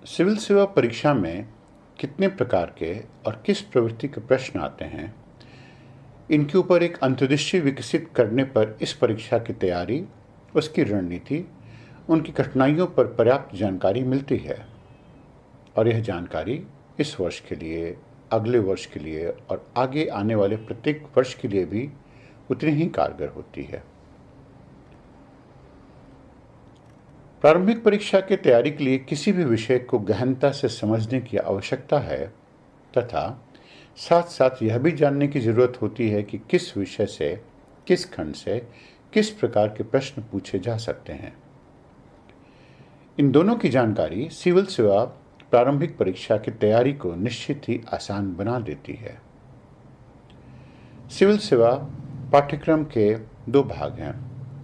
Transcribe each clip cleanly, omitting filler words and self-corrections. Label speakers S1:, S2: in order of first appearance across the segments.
S1: Civil सेवा परीक्षा में कितने प्रकार के और किस प्रवृत्ति के प्रश्न आते हैं, इनके ऊपर एक अंतर्दृष्टि विकसित करने पर इस परीक्षा की तैयारी, उसकी रणनीति, उनकी कठिनाइयों पर पर्याप्त जानकारी मिलती है और यह जानकारी इस वर्ष के लिए, अगले वर्ष के लिए और आगे आने वाले प्रत्येक वर्ष के लिए भी उतनी ही कारगर होती है। प्रारंभिक परीक्षा की तैयारी के लिए किसी भी विषय को गहनता से समझने की आवश्यकता है तथा साथ साथ यह भी जानने की जरूरत होती है कि किस विषय से, किस खंड से किस प्रकार के प्रश्न पूछे जा सकते हैं। इन दोनों की जानकारी सिविल सेवा प्रारंभिक परीक्षा की तैयारी को निश्चित ही आसान बना देती है। सिविल सेवा पाठ्यक्रम के दो भाग हैं,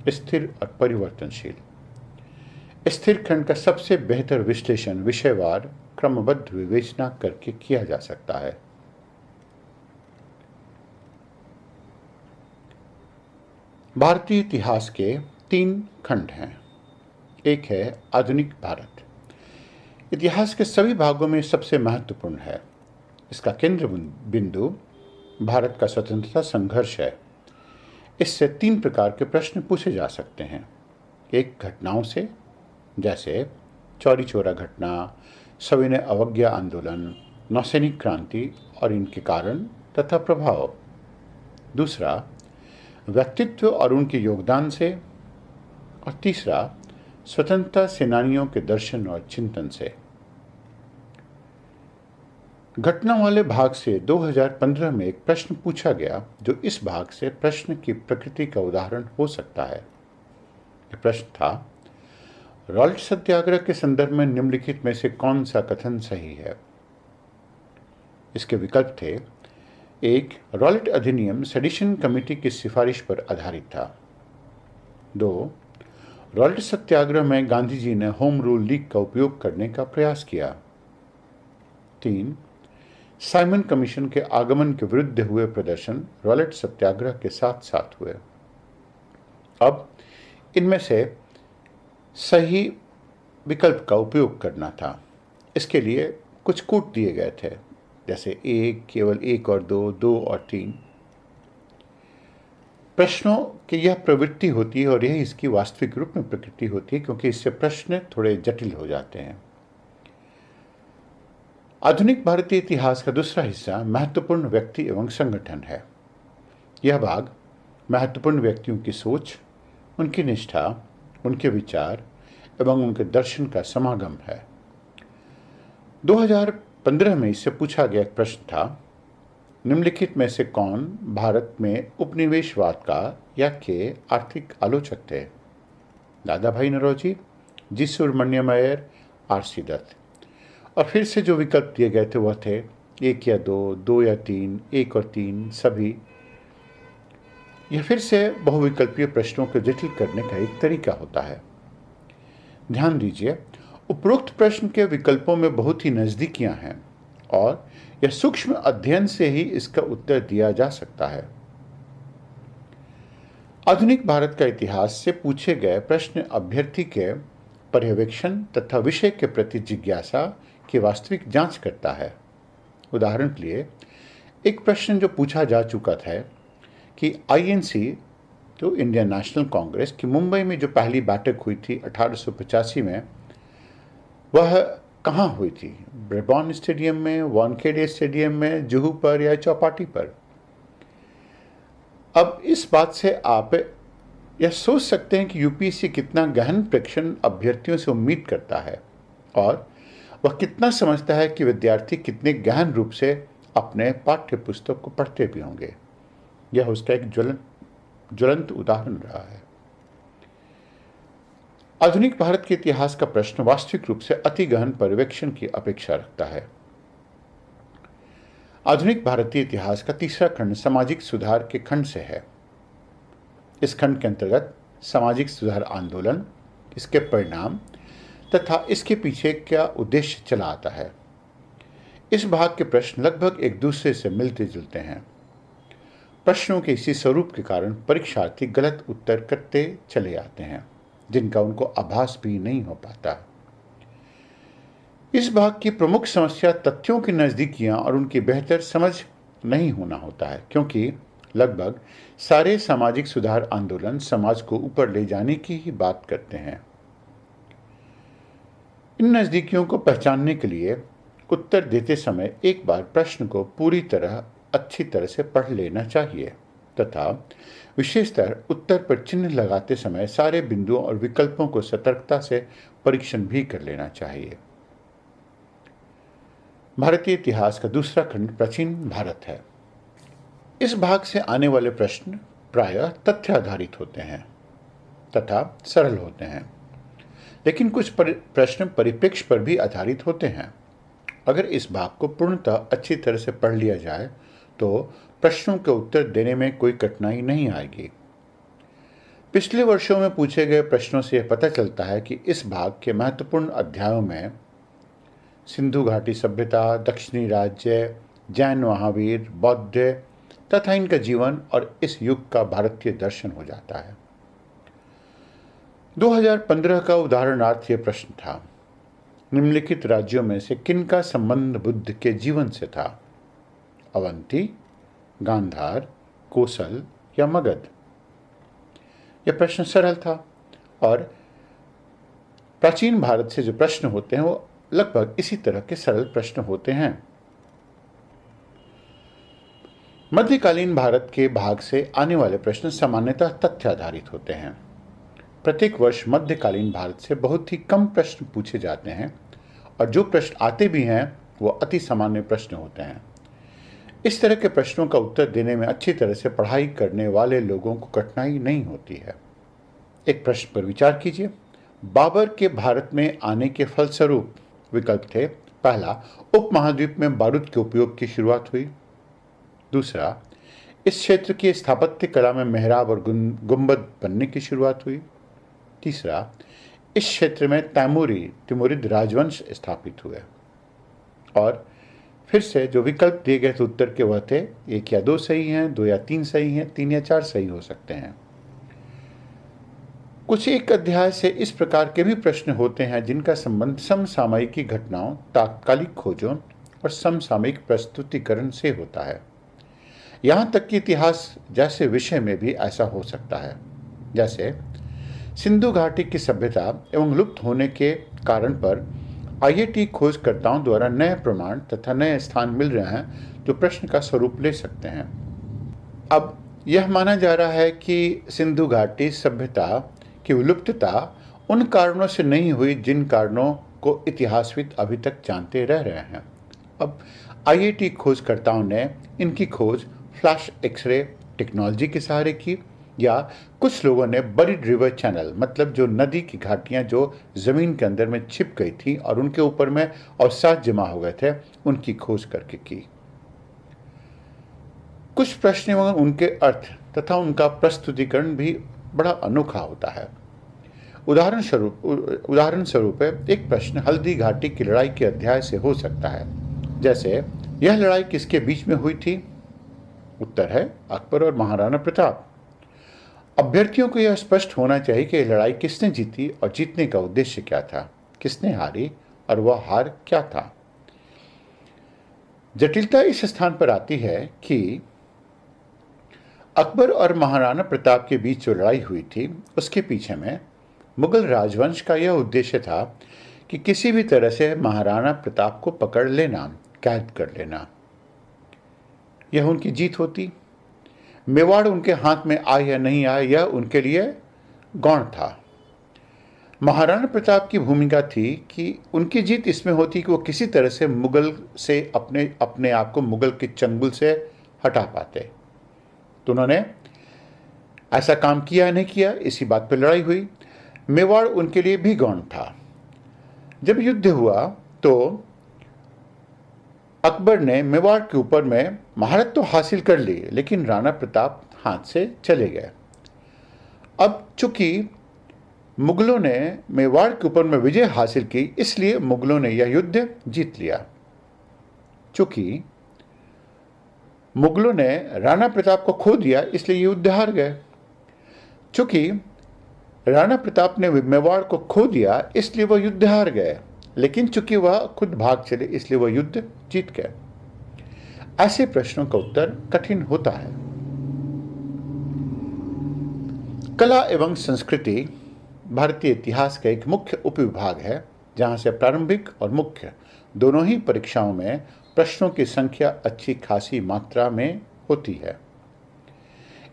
S1: स्थिर और परिवर्तनशील। स्थिर खंड का सबसे बेहतर विश्लेषण विषयवार क्रमबद्ध विवेचना करके किया जा सकता है। भारतीय इतिहास के 3 खंड हैं। एक है आधुनिक भारत। इतिहास के सभी भागों में सबसे महत्वपूर्ण है। इसका केंद्र बिंदु भारत का स्वतंत्रता संघर्ष है। इससे 3 प्रकार के प्रश्न पूछे जा सकते हैं। एक, घटनाओं से, जैसे चौरी चौरा घटना, सविनय अवज्ञा आंदोलन, नौसैनिक क्रांति और इनके कारण तथा प्रभाव। दूसरा, व्यक्तित्व और उनके योगदान से। और तीसरा, स्वतंत्रता सेनानियों के दर्शन और चिंतन से। घटना वाले भाग से 2015 में एक प्रश्न पूछा गया जो इस भाग से प्रश्न की प्रकृति का उदाहरण हो सकता है। यह प्रश्न था, रॉलेट सत्याग्रह के संदर्भ में निम्नलिखित में से कौन सा कथन सही है। इसके विकल्प थे, 1, रॉलेट अधिनियम सेडिशन कमेटी की सिफारिश पर आधारित था। 2, रॉलेट सत्याग्रह में गांधी जी ने होम रूल लीग का उपयोग करने का प्रयास किया। 3, साइमन कमीशन के आगमन के विरुद्ध हुए प्रदर्शन रॉलेट सत्याग्रह के साथ साथ हुए। अब इनमें से सही विकल्प का उपयोग करना था। इसके लिए कुछ कूट दिए गए थे, जैसे 1, केवल 1 और 2, 2 और 3। प्रश्नों की यह प्रवृत्ति होती है और यही इसकी वास्तविक रूप में प्रकृति होती है, क्योंकि इससे प्रश्न थोड़े जटिल हो जाते हैं। आधुनिक भारतीय इतिहास का दूसरा हिस्सा महत्वपूर्ण व्यक्ति एवं संगठन है। यह भाग महत्वपूर्ण व्यक्तियों की सोच, उनकी निष्ठा, उनके विचार एवं उनके दर्शन का समागम है। 2015 में इससे पूछा गया एक प्रश्न था, निम्नलिखित में से कौन भारत में उपनिवेशवाद का या के आर्थिक आलोचक थे। दादा भाई नौरोजी, जी सुब्रमण्यम अय्यर, आर.सी. दत्त। और फिर से जो विकल्प दिए गए थे वह थे 1 या 2, 2 या 3, 1 और 3, सभी। यह फिर से बहुविकल्पीय प्रश्नों को जटिल करने का एक तरीका होता है। ध्यान दीजिए, उपरोक्त प्रश्न के विकल्पों में बहुत ही नजदीकियां हैं और यह सूक्ष्म अध्ययन से ही इसका उत्तर दिया जा सकता है। आधुनिक भारत का इतिहास से पूछे गए प्रश्न अभ्यर्थी के पर्यवेक्षण तथा विषय के प्रति जिज्ञासा की वास्तविक जांच करता है। उदाहरण के लिए, एक प्रश्न जो पूछा जा चुका था कि आईएनसी, तो इंडियन नेशनल कांग्रेस की मुंबई में जो पहली बैठक हुई थी 1885 में, वह कहाँ हुई थी? ब्रेबॉर्न स्टेडियम में, वानखेड़े स्टेडियम में, जुहू पर या चौपाटी पर? अब इस बात से आप यह सोच सकते हैं कि यूपीएससी कितना गहन प्रेक्षण अभ्यर्थियों से उम्मीद करता है और वह कितना समझता है कि विद्यार्थी कितने गहन रूप से अपने पाठ्य पुस्तक को पढ़ते भी होंगे। यह उसका एक ज्वलंत उदाहरण रहा है। आधुनिक भारत के इतिहास का प्रश्न वास्तविक रूप से अति गहन पर्यवेक्षण की अपेक्षा रखता है। आधुनिक भारतीय इतिहास का तीसरा खंड सामाजिक सुधार के खंड से है। इस खंड के अंतर्गत सामाजिक सुधार आंदोलन, इसके परिणाम तथा इसके पीछे क्या उद्देश्य चला आता है। इस भाग के प्रश्न लगभग एक दूसरे से मिलते जुलते हैं। प्रश्नों के इसी स्वरूप के कारण परीक्षार्थी गलत उत्तर करते चले आते हैं, जिनका उनको आभास भी नहीं हो पाता। इस भाग की प्रमुख समस्या तथ्यों की नज़दीकियां और उनकी बेहतर समझ नहीं होना होता है, क्योंकि लगभग सारे सामाजिक सुधार आंदोलन समाज को ऊपर ले जाने की ही बात करते हैं। इन नज़दीकियों को पहचानने के लिए उत्तर देते समय एक बार प्रश्न को पूरी तरह अच्छी तरह से पढ़ लेना चाहिए तथा विशेषतर उत्तर पर चिन्ह लगाते समय सारे बिंदुओं और विकल्पों को सतर्कता से परीक्षण भी कर लेना चाहिए। भारतीय इतिहास का दूसरा खंड प्राचीन भारत है। इस भाग से आने वाले प्रश्न प्रायः तथ्य आधारित होते हैं तथा सरल होते हैं, लेकिन कुछ प्रश्न परिप्रेक्ष्य पर भी आधारित होते हैं। अगर इस भाग को पूर्णतः अच्छी तरह से पढ़ लिया जाए तो प्रश्नों के उत्तर देने में कोई कठिनाई नहीं आएगी। पिछले वर्षों में पूछे गए प्रश्नों से यह पता चलता है कि इस भाग के महत्वपूर्ण अध्यायों में सिंधु घाटी सभ्यता, दक्षिणी राज्य, जैन महावीर, बौद्ध तथा इनका जीवन और इस युग का भारतीय दर्शन हो जाता है। 2015 का उदाहरणार्थ यह प्रश्न था, निम्नलिखित राज्यों में से किनका संबंध बुद्ध के जीवन से था? अवंती, गांधार, कोसल या मगध? यह प्रश्न सरल था और प्राचीन भारत से जो प्रश्न होते हैं वो लगभग इसी तरह के सरल प्रश्न होते हैं। मध्यकालीन भारत के भाग से आने वाले प्रश्न सामान्यतः तथ्य आधारित होते हैं। प्रत्येक वर्ष मध्यकालीन भारत से बहुत ही कम प्रश्न पूछे जाते हैं और जो प्रश्न आते भी हैं वो अति सामान्य प्रश्न होते हैं। इस तरह के प्रश्नों का उत्तर देने में अच्छी तरह से पढ़ाई करने वाले लोगों को कठिनाई नहीं होती है। एक प्रश्न पर विचार कीजिए। बाबर के भारत में आने के फलस्वरूप विकल्प थे, पहला, उपमहाद्वीप में बारूद के उपयोग की शुरुआत हुई। दूसरा, इस क्षेत्र की स्थापत्य कला में मेहराब और गुंबद बनने की शुरुआत हुई। तीसरा, इस क्षेत्र में तिमुरिद राजवंश स्थापित हुए। और फिर से जो विकल्प दिए गए थे उत्तर के वह थे, 1 या 2 सही हैं, 2 या 3 सही हैं, 3 या 4 सही हो सकते हैं। कुछ एक अध्याय से इस प्रकार के भी प्रश्न होते हैं जिनका संबंध समसामयिक घटनाओं, तात्कालिक खोजों और समसामयिक प्रस्तुतिकरण से होता है। यहाँ तक कि इतिहास जैसे विषय में भी ऐसा हो सकता है। जैसे सिंधु घाटी की सभ्यता एवं लुप्त होने के कारण पर आईआईटी खोजकर्ताओं द्वारा नए प्रमाण तथा नए स्थान मिल रहे हैं जो प्रश्न का स्वरूप ले सकते हैं। अब यह माना जा रहा है कि सिंधु घाटी सभ्यता की विलुप्तता उन कारणों से नहीं हुई जिन कारणों को इतिहासविद अभी तक जानते रह रहे हैं। अब आईआईटी खोजकर्ताओं ने इनकी खोज फ्लैश एक्सरे टेक्नोलॉजी के सहारे की, या कुछ लोगों ने बरीड रिवर चैनल, मतलब जो नदी की घाटियां जो जमीन के अंदर में छिप गई थी और उनके ऊपर में अवसाद जमा हो गए थे, उनकी खोज करके की। कुछ प्रश्न एवं उनके अर्थ तथा उनका प्रस्तुतिकरण भी बड़ा अनोखा होता है। उदाहरण स्वरूप एक प्रश्न हल्दी घाटी की लड़ाई के अध्याय से हो सकता है। जैसे, यह लड़ाई किसके बीच में हुई थी? उत्तर है अकबर और महाराणा प्रताप। अभ्यर्थियों को यह स्पष्ट होना चाहिए कि लड़ाई किसने जीती और जीतने का उद्देश्य क्या था, किसने हारी और वह हार क्या था। जटिलता इस स्थान पर आती है कि अकबर और महाराणा प्रताप के बीच जो लड़ाई हुई थी उसके पीछे में मुगल राजवंश का यह उद्देश्य था कि किसी भी तरह से महाराणा प्रताप को पकड़ लेना, कैद कर लेना। यह उनकी जीत होती। मेवाड़ उनके हाथ में आए या नहीं आए यह उनके लिए गौण था। महाराणा प्रताप की भूमिका थी कि उनकी जीत इसमें होती कि वो किसी तरह से मुगल से अपने आप को मुगल के चंगुल से हटा पाते। तो उन्होंने ऐसा काम किया नहीं किया, इसी बात पर लड़ाई हुई। मेवाड़ उनके लिए भी गौण था। जब युद्ध हुआ तो अकबर ने मेवाड़ के ऊपर में महारत तो हासिल कर ली, लेकिन राणा प्रताप हाथ से चले गए। अब चूंकि मुगलों ने मेवाड़ के ऊपर में विजय हासिल की, इसलिए मुगलों ने यह युद्ध जीत लिया। चूंकि मुगलों ने राणा प्रताप को खो दिया, इसलिए युद्ध हार गए। चूंकि राणा प्रताप ने मेवाड़ को खो दिया, इसलिए वह युद्ध हार गए। लेकिन चूंकि वह खुद भाग चले इसलिए वह युद्ध जीत गए। ऐसे प्रश्नों का उत्तर कठिन होता है। कला एवं संस्कृति भारतीय इतिहास का एक मुख्य उपविभाग है, जहां से प्रारंभिक और मुख्य दोनों ही परीक्षाओं में प्रश्नों की संख्या अच्छी खासी मात्रा में होती है।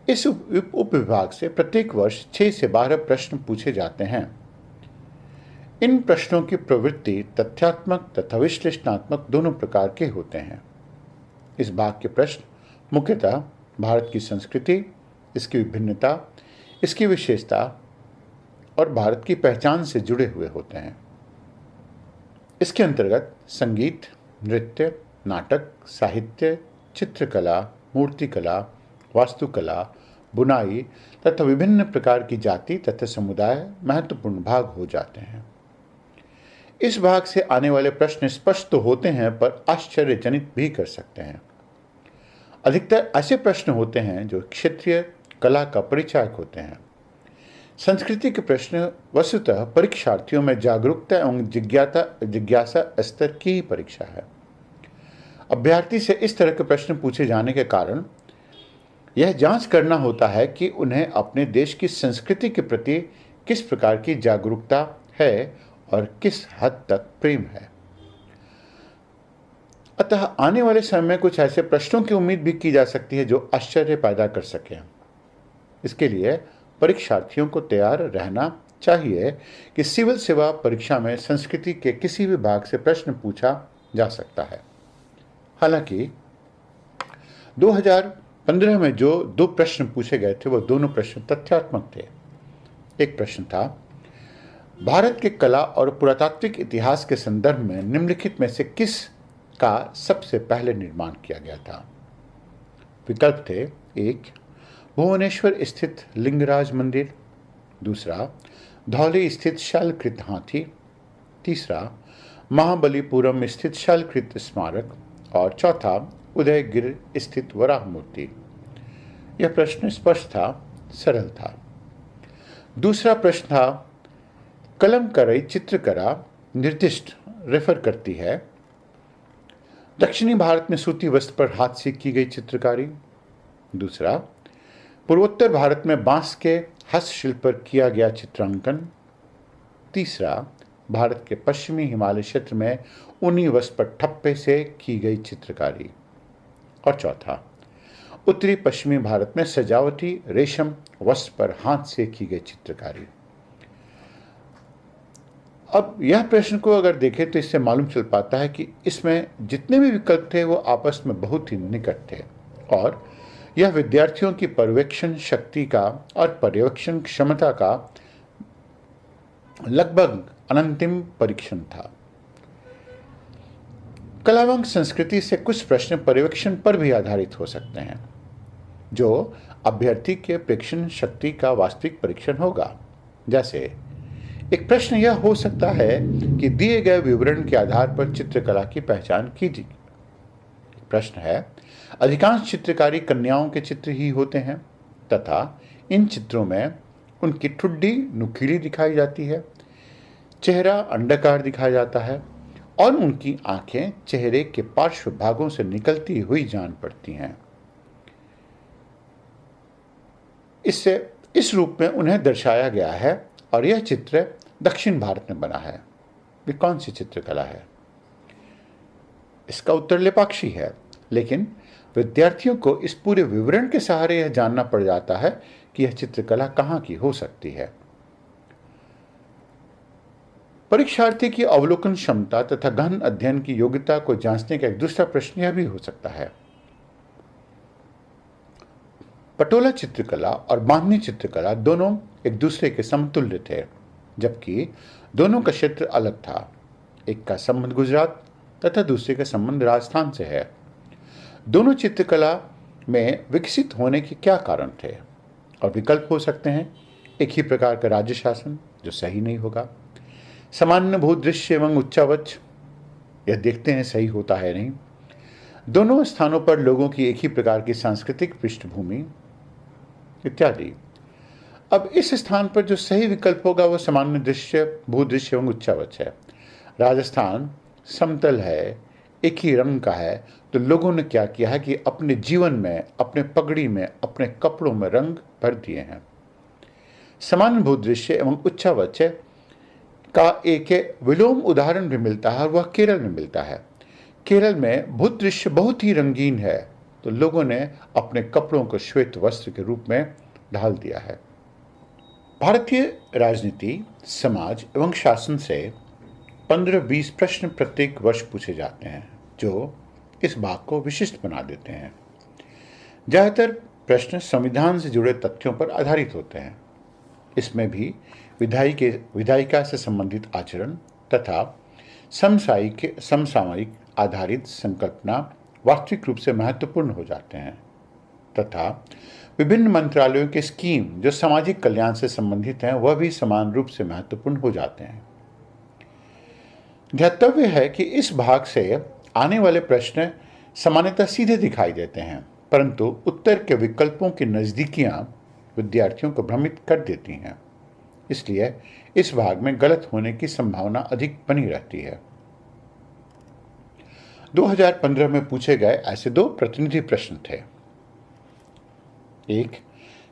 S1: इस उपविभाग से प्रत्येक वर्ष 6 से 12 प्रश्न पूछे जाते हैं। इन प्रश्नों की प्रवृत्ति तथ्यात्मक तथा विश्लेषणात्मक दोनों प्रकार के होते हैं। इस भाग के प्रश्न मुख्यतः भारत की संस्कृति, इसकी विभिन्नता, इसकी विशेषता और भारत की पहचान से जुड़े हुए होते हैं। इसके अंतर्गत संगीत, नृत्य, नाटक, साहित्य, चित्रकला, मूर्तिकला, वास्तुकला, बुनाई तथा विभिन्न प्रकार की जाति तथा समुदाय महत्वपूर्ण भाग हो जाते हैं। इस भाग से आने वाले प्रश्न स्पष्ट तो होते हैं पर आश्चर्यजनित भी कर सकते हैं। अधिकतर ऐसे प्रश्न होते हैं जो क्षेत्रीय कला का परिचायक होते हैं। संस्कृति के प्रश्न वस्तुतः परीक्षार्थियों में जागरूकता एवं जिज्ञासा स्तर की ही परीक्षा है। अभ्यर्थी से इस तरह के प्रश्न पूछे जाने के कारण यह जांच करना होता है कि उन्हें अपने देश की संस्कृति के प्रति किस प्रकार की जागरूकता है और किस हद तक प्रेम है। अतः आने वाले समय में कुछ ऐसे प्रश्नों की उम्मीद भी की जा सकती है जो आश्चर्य पैदा कर सकें। इसके लिए परीक्षार्थियों को तैयार रहना चाहिए कि सिविल सेवा परीक्षा में संस्कृति के किसी भी भाग से प्रश्न पूछा जा सकता है। हालांकि 2015 में जो 2 प्रश्न पूछे गए थे वो दोनों प्रश्न तथ्यात्मक थे। एक प्रश्न था, भारत के कला और पुरातात्विक इतिहास के संदर्भ में निम्नलिखित में से किस का सबसे पहले निर्माण किया गया था। विकल्प थे, 1 भुवनेश्वर स्थित लिंगराज मंदिर, दूसरा धौली स्थित शैलकृत हाथी, तीसरा महाबलीपुरम स्थित शैलकृत स्मारक और चौथा उदयगिर स्थित वराह मूर्ति। यह प्रश्न स्पष्ट था, सरल था। दूसरा प्रश्न था, कलमकरई चित्रकला निर्दिष्ट रेफर करती है दक्षिणी भारत में सूती वस्त्र पर हाथ से की गई चित्रकारी। दूसरा, पूर्वोत्तर भारत में बांस के हस्तशिल्प पर किया गया चित्रांकन। तीसरा, भारत के पश्चिमी हिमालय क्षेत्र में ऊनी वस्त्र पर ठप्पे से की गई चित्रकारी। और चौथा, उत्तरी पश्चिमी भारत में सजावटी रेशम वस्त्र पर हाथ से की गई चित्रकारी। अब यह प्रश्न को अगर देखें तो इससे मालूम चल पाता है कि इसमें जितने भी विकल्प थे वो आपस में बहुत ही निकट थे और यह विद्यार्थियों की पर्यवेक्षण शक्ति का और पर्यवेक्षण क्षमता का लगभग अनंतिम परीक्षण था। कला एवं संस्कृति से कुछ प्रश्न पर्यवेक्षण पर भी आधारित हो सकते हैं, जो अभ्यर्थी के प्रेक्षण शक्ति का वास्तविक परीक्षण होगा। जैसे एक प्रश्न यह हो सकता है कि दिए गए विवरण के आधार पर चित्रकला की पहचान कीजिए। प्रश्न है, अधिकांश चित्रकारी कन्याओं के चित्र ही होते हैं तथा इन चित्रों में उनकी ठुड्डी नुकीली दिखाई जाती है, चेहरा अंडाकार दिखाया जाता है और उनकी आंखें चेहरे के पार्श्व भागों से निकलती हुई जान पड़ती हैं। इससे इस रूप में उन्हें दर्शाया गया है और यह चित्र दक्षिण भारत में बना है। ये कौन सी चित्रकला है? इसका उत्तर लेपाक्षी है, लेकिन विद्यार्थियों को इस पूरे विवरण के सहारे यह जानना पड़ जाता है कि यह चित्रकला कहाँ की हो सकती है। परीक्षार्थी की अवलोकन क्षमता तथा गहन अध्ययन की योग्यता को जांचने का एक दूसरा प्रश्न यह भी हो सकता है। पटोला चित्रकला और बांधनी चित्रकला दोनों एक दूसरे के समतुल्य थे, जबकि दोनों का क्षेत्र अलग था। एक का संबंध गुजरात तथा दूसरे का संबंध राजस्थान से है। दोनों चित्रकला में विकसित होने के क्या कारण थे? और विकल्प हो सकते हैं, एक ही प्रकार का राज्य शासन, जो सही नहीं होगा, सामान्य भूदृश्य एवं उच्चावच, यह देखते हैं सही होता है नहीं, दोनों स्थानों पर लोगों की एक ही प्रकार की सांस्कृतिक पृष्ठभूमि इत्यादि। अब इस स्थान पर जो सही विकल्प होगा वह सामान्य दृश्य, भूदृश्य एवं उच्चावच है। राजस्थान समतल है, एक ही रंग का है, तो लोगों ने क्या किया है कि अपने जीवन में, अपने पगड़ी में, अपने कपड़ों में रंग भर दिए हैं। समान भूदृश्य एवं उच्चावच का एक विलोम उदाहरण भी मिलता है और वह केरल में मिलता है। केरल में भूदृश्य बहुत ही रंगीन है, तो लोगों ने अपने कपड़ों को श्वेत वस्त्र के रूप में ढाल दिया है। भारतीय राजनीति, समाज एवं शासन से 15-20 प्रश्न प्रत्येक वर्ष पूछे जाते हैं, जो इस भाग को विशिष्ट बना देते हैं। ज़्यादातर प्रश्न संविधान से जुड़े तथ्यों पर आधारित होते हैं। इसमें भी विधायिका से संबंधित आचरण तथा समसामयिक आधारित संकल्पना वास्तविक रूप से महत्वपूर्ण हो जाते हैं तथा विभिन्न मंत्रालयों के स्कीम जो सामाजिक कल्याण से संबंधित हैं वह भी समान रूप से महत्वपूर्ण हो जाते हैं। ध्यातव्य है कि इस भाग से आने वाले प्रश्न सामान्यतः सीधे दिखाई देते हैं, परंतु उत्तर के विकल्पों की नज़दीकियां विद्यार्थियों को भ्रमित कर देती हैं। इसलिए इस भाग में गलत होने की संभावना अधिक बनी रहती है। 2015 में पूछे गए ऐसे 2 प्रतिनिधि प्रश्न थे। एक,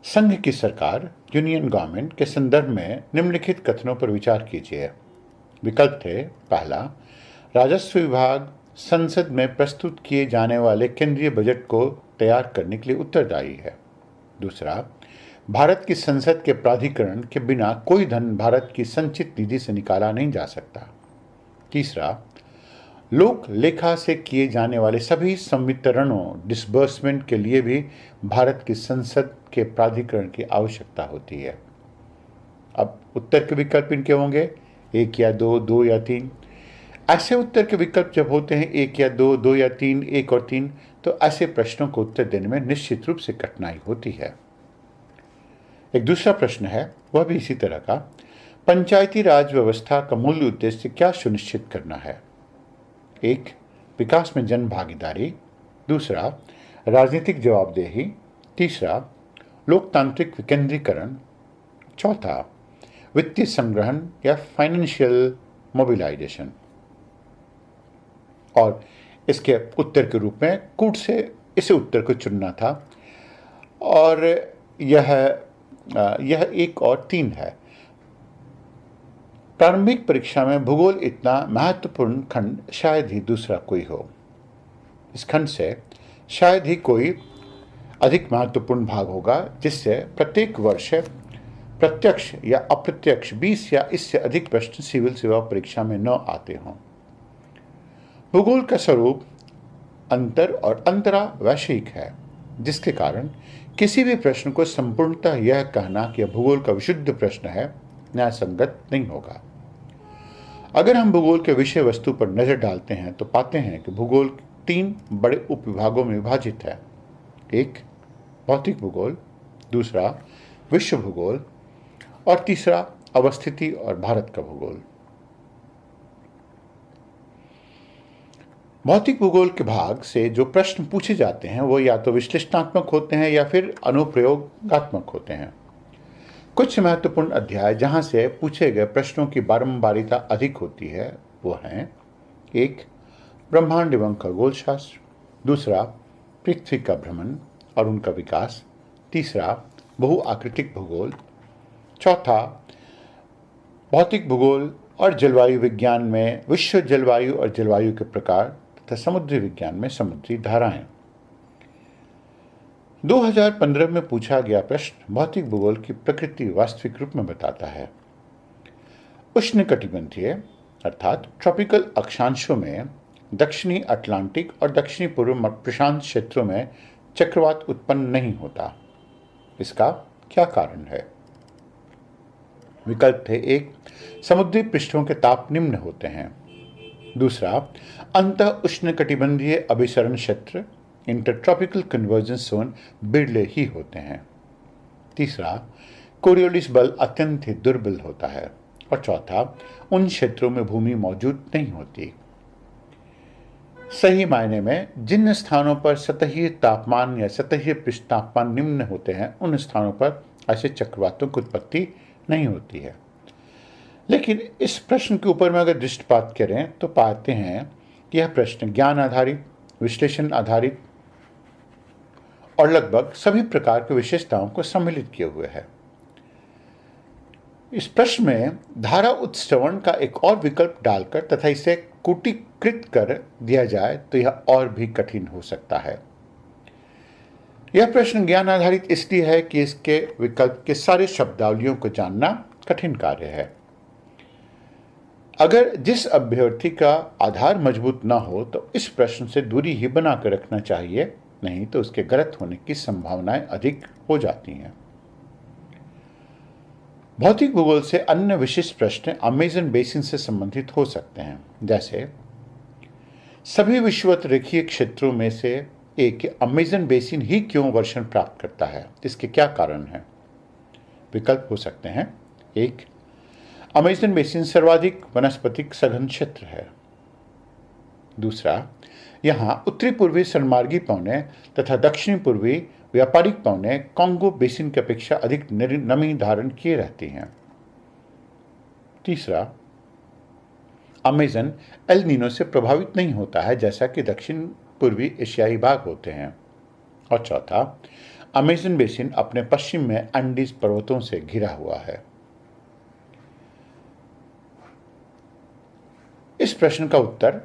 S1: संघ की सरकार यूनियन गवर्नमेंट के संदर्भ में निम्नलिखित कथनों पर विचार कीजिए। विकल्प थे, पहला, राजस्व विभाग संसद में प्रस्तुत किए जाने वाले केंद्रीय बजट को तैयार करने के लिए उत्तरदायी है। दूसरा, भारत की संसद के प्राधिकरण के बिना कोई धन भारत की संचित निधि से निकाला नहीं जा सकता। तीसरा, लोक लेखा से किए जाने वाले सभी संवितरणों डिसबर्समेंट के लिए भी भारत की संसद के प्राधिकरण की आवश्यकता होती है। अब उत्तर के विकल्प इनके होंगे 1 या 2, 2 या 3। ऐसे उत्तर के विकल्प जब होते हैं 1 या 2, 2 या 3, 1 और 3, तो ऐसे प्रश्नों को उत्तर देने में निश्चित रूप से कठिनाई होती है। एक दूसरा प्रश्न है, वह भी इसी तरह का, पंचायती राज व्यवस्था का मूल उद्देश्य क्या सुनिश्चित करना है? 1, विकास में जन भागीदारी। दूसरा, राजनीतिक जवाबदेही। तीसरा, लोकतांत्रिक विकेंद्रीकरण। चौथा, वित्तीय संग्रहण या फाइनेंशियल मोबिलाइजेशन। और इसके उत्तर के रूप में कूट से इस उत्तर को चुनना था और यह 1 और 3 है। प्रारंभिक परीक्षा में भूगोल इतना महत्वपूर्ण खंड शायद ही दूसरा कोई हो। इस खंड से शायद ही कोई अधिक महत्वपूर्ण भाग होगा जिससे प्रत्येक वर्ष प्रत्यक्ष या अप्रत्यक्ष 20 या इससे अधिक प्रश्न सिविल सेवा परीक्षा में न आते हों। भूगोल का स्वरूप अंतर और अंतरा वैश्विक है, जिसके कारण किसी भी प्रश्न को संपूर्णतः यह कहना कि यह भूगोल का विशुद्ध प्रश्न है न्याय संगत नहीं होगा। अगर हम भूगोल के विषय वस्तु पर नजर डालते हैं तो पाते हैं कि भूगोल 3 बड़े उपविभागों में विभाजित है। 1, भौतिक भूगोल। दूसरा, विश्व भूगोल। और तीसरा, अवस्थिति और भारत का भूगोल। भौतिक भूगोल के भाग से जो प्रश्न पूछे जाते हैं वो या तो विश्लेषणात्मक होते हैं या फिर अनुप्रयोगात्मक होते हैं। कुछ महत्वपूर्ण अध्याय जहां से पूछे गए प्रश्नों की बारंबारिता अधिक होती है वो हैं: 1, ब्रह्मांड एवं खगोल शास्त्र। दूसरा, पृथ्वी का भ्रमण और उनका विकास। तीसरा, बहुआकृतिक भूगोल। चौथा, भौतिक भूगोल और जलवायु विज्ञान में विश्व जलवायु और जलवायु के प्रकार तथा समुद्री विज्ञान में समुद्री धाराएं। 2015 में पूछा गया प्रश्न भौतिक भूगोल की प्रकृति वास्तविक रूप में बताता है। उष्णकटिबंधीय अर्थात ट्रॉपिकल अक्षांशों में दक्षिणी अटलांटिक और दक्षिणी पूर्व प्रशांत क्षेत्रों में चक्रवात उत्पन्न नहीं होता। इसका क्या कारण है? विकल्प थे: 1, समुद्री पृष्ठों के ताप निम्न होते हैं। दूसरा, अंतः उष्णकटिबंधीय अभिसरण क्षेत्र इंटरट्रॉपिकल कन्वर्जेंस जोन बिरले ही होते हैं। तीसरा, कोरियोलिस बल अत्यंत ही दुर्बल होता है। और चौथा, उन क्षेत्रों में भूमि मौजूद नहीं होती। सही मायने में जिन स्थानों पर सतही तापमान या सतही पृष्ठ तापमान निम्न होते हैं उन स्थानों पर ऐसे चक्रवातों की उत्पत्ति नहीं होती है। लेकिन इस प्रश्न के ऊपर में अगर दृष्टिपात करें तो पाते हैं कि यह प्रश्न ज्ञान आधारित, विश्लेषण आधारित और लगभग सभी प्रकार की विशेषताओं को सम्मिलित किए हुए है। इस प्रश्न में धारा उत्श्रवण का एक और विकल्प डालकर तथा इसे कूटीकृत कर दिया जाए तो यह और भी कठिन हो सकता है। यह प्रश्न ज्ञान आधारित इसलिए है कि इसके विकल्प के सारे शब्दावलियों को जानना कठिन कार्य है। अगर जिस अभ्यर्थी का आधार मजबूत न हो तो इस प्रश्न से दूरी ही बनाकर रखना चाहिए, नहीं तो उसके गलत होने की संभावनाएं अधिक हो जाती हैं। भौतिक भूगोल से अन्य विशिष्ट प्रश्न अमेज़न बेसिन से संबंधित हो सकते हैं, जैसे सभी विषुवत रेखीय क्षेत्रों में से एक अमेज़न बेसिन ही क्यों वर्षण प्राप्त करता है, इसके क्या कारण हैं? विकल्प हो सकते हैं। एक, अमेज़न बेसिन सर्वाधिक वनस्पतिक सघन क्षेत्र है। दूसरा, यहाँ उत्तरी पूर्वी सनमार्गी पौने तथा दक्षिणी पूर्वी व्यापारिक पौने कांगो बेसिन की अपेक्षा अधिक नमी धारण किए रहती हैं। तीसरा, अमेज़न एल नीनो से प्रभावित नहीं होता है जैसा कि दक्षिण पूर्वी एशियाई भाग होते हैं। और चौथा, अमेज़न बेसिन अपने पश्चिम में एंडीज पर्वतों से घिरा हुआ है। इस प्रश्न का उत्तर,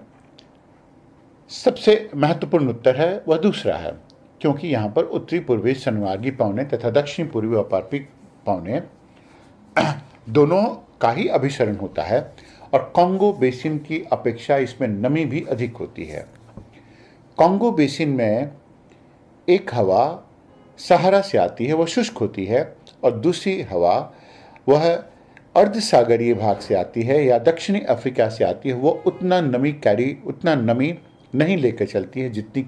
S1: सबसे महत्वपूर्ण उत्तर है वह दूसरा है, क्योंकि यहाँ पर उत्तरी पूर्वी सनमार्गी पौने तथा दक्षिण पूर्वी व्यापारिक पौने दोनों का ही अभिसरण होता है और कांगो बेसिन की अपेक्षा इसमें नमी भी अधिक होती है। कांगो बेसिन में एक हवा सहारा से आती है, वह शुष्क होती है, और दूसरी हवा वह अर्ध सागरीय भाग से आती है या दक्षिणी अफ्रीका से आती है, वो उतना नमी नहीं लेकर चलती है जितनी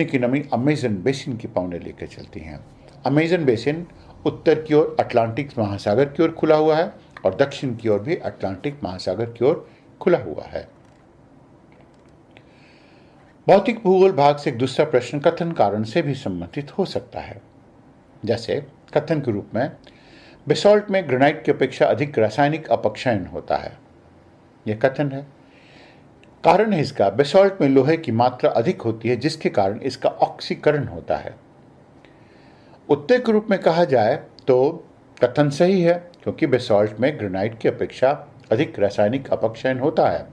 S1: की नमी अमेज़न बेसिन की पौने लेकर चलती हैं। अमेज़न बेसिन उत्तर की ओर अटलांटिक महासागर की ओर खुला हुआ है और दक्षिण की ओर भी अटलांटिक महासागर की ओर खुला हुआ है। भौतिक भूगोल भाग से एक दूसरा प्रश्न कथन कारण से भी संबंधित हो सकता है, जैसे कथन के रूप में बेसॉल्ट में ग्रेनाइट की अपेक्षा अधिक रासायनिक अपक्षयन होता है। यह कथन है। कारण है इसका, बेसॉल्ट में लोहे की मात्रा अधिक होती है जिसके कारण इसका ऑक्सीकरण होता है। उत्तर के रूप में कहा जाए तो कथन सही है, क्योंकि बेसॉल्ट में ग्रेनाइट की अपेक्षा अधिक रासायनिक अपक्षयन होता है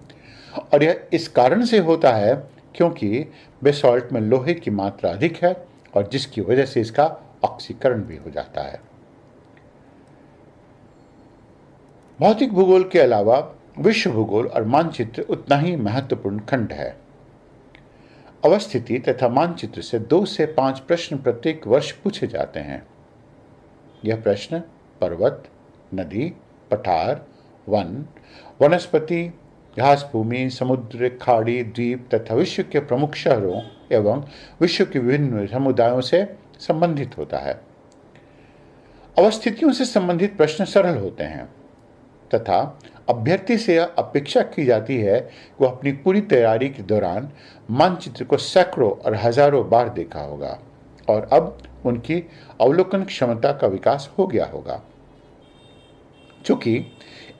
S1: और यह इस कारण से होता है क्योंकि बेसॉल्ट में लोहे की मात्रा अधिक है और जिसकी वजह से इसका ऑक्सीकरण भी हो जाता है। भौतिक भूगोल के अलावा विश्व भूगोल और मानचित्र उतना ही महत्वपूर्ण खंड है। अवस्थिति तथा मानचित्र से 2 से 5 प्रश्न प्रत्येक वर्ष पूछे जाते हैं। यह प्रश्न पर्वत, नदी, पठार, वन, वनस्पति, घास भूमि, समुद्र, खाड़ी, द्वीप तथा विश्व के प्रमुख शहरों एवं विश्व के विभिन्न समुदायों से संबंधित होता है। अवस्थितियों से संबंधित प्रश्न सरल होते हैं तथा अभ्यर्थी से यह अपेक्षा की जाती है कि वह अपनी पूरी तैयारी के दौरान मानचित्र को सैकड़ों और हजारों बार देखा होगा और अब उनकी अवलोकन क्षमता का विकास हो गया होगा। चूंकि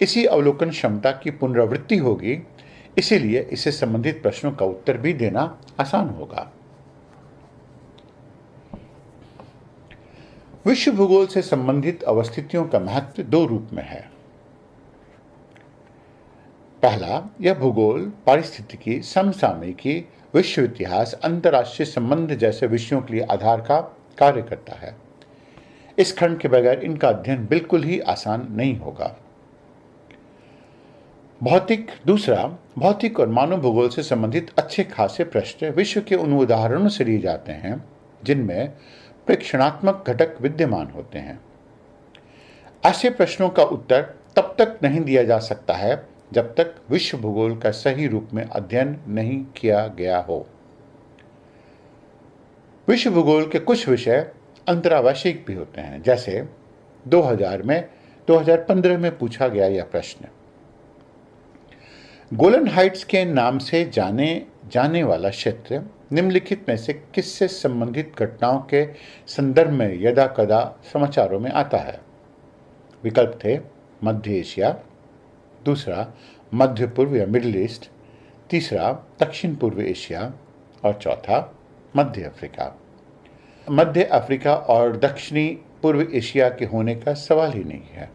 S1: इसी अवलोकन क्षमता की पुनरावृत्ति होगी, इसीलिए इससे संबंधित प्रश्नों का उत्तर भी देना आसान होगा। विश्व भूगोल से संबंधित अवस्थितियों का महत्व 2 रूप में है। पहला, यह भूगोल, पारिस्थितिकी, समसामयिकी, विश्व इतिहास, अंतर्राष्ट्रीय संबंध जैसे विषयों के लिए आधार का कार्य करता है। इस खंड के बगैर इनका अध्ययन बिल्कुल ही आसान नहीं होगा। दूसरा, भौतिक और मानव भूगोल से संबंधित अच्छे खासे प्रश्न विश्व के उन उदाहरणों से लिए जाते हैं जिनमें प्रेक्षणात्मक घटक विद्यमान होते हैं। ऐसे प्रश्नों का उत्तर तब तक नहीं दिया जा सकता है जब तक विश्व भूगोल का सही रूप में अध्ययन नहीं किया गया हो। विश्व भूगोल के कुछ विषय अंतरावैश्विक भी होते हैं, जैसे 2015 में पूछा गया यह प्रश्न, गोलन हाइट्स के नाम से जाने वाला क्षेत्र निम्नलिखित में से किससे संबंधित घटनाओं के संदर्भ में यदा कदा समाचारों में आता है? विकल्प थे मध्य एशिया, दूसरा मध्य पूर्व या मिडिल ईस्ट, तीसरा दक्षिण पूर्व एशिया और चौथा मध्य अफ्रीका। मध्य अफ्रीका और दक्षिणी पूर्व एशिया के होने का सवाल ही नहीं है।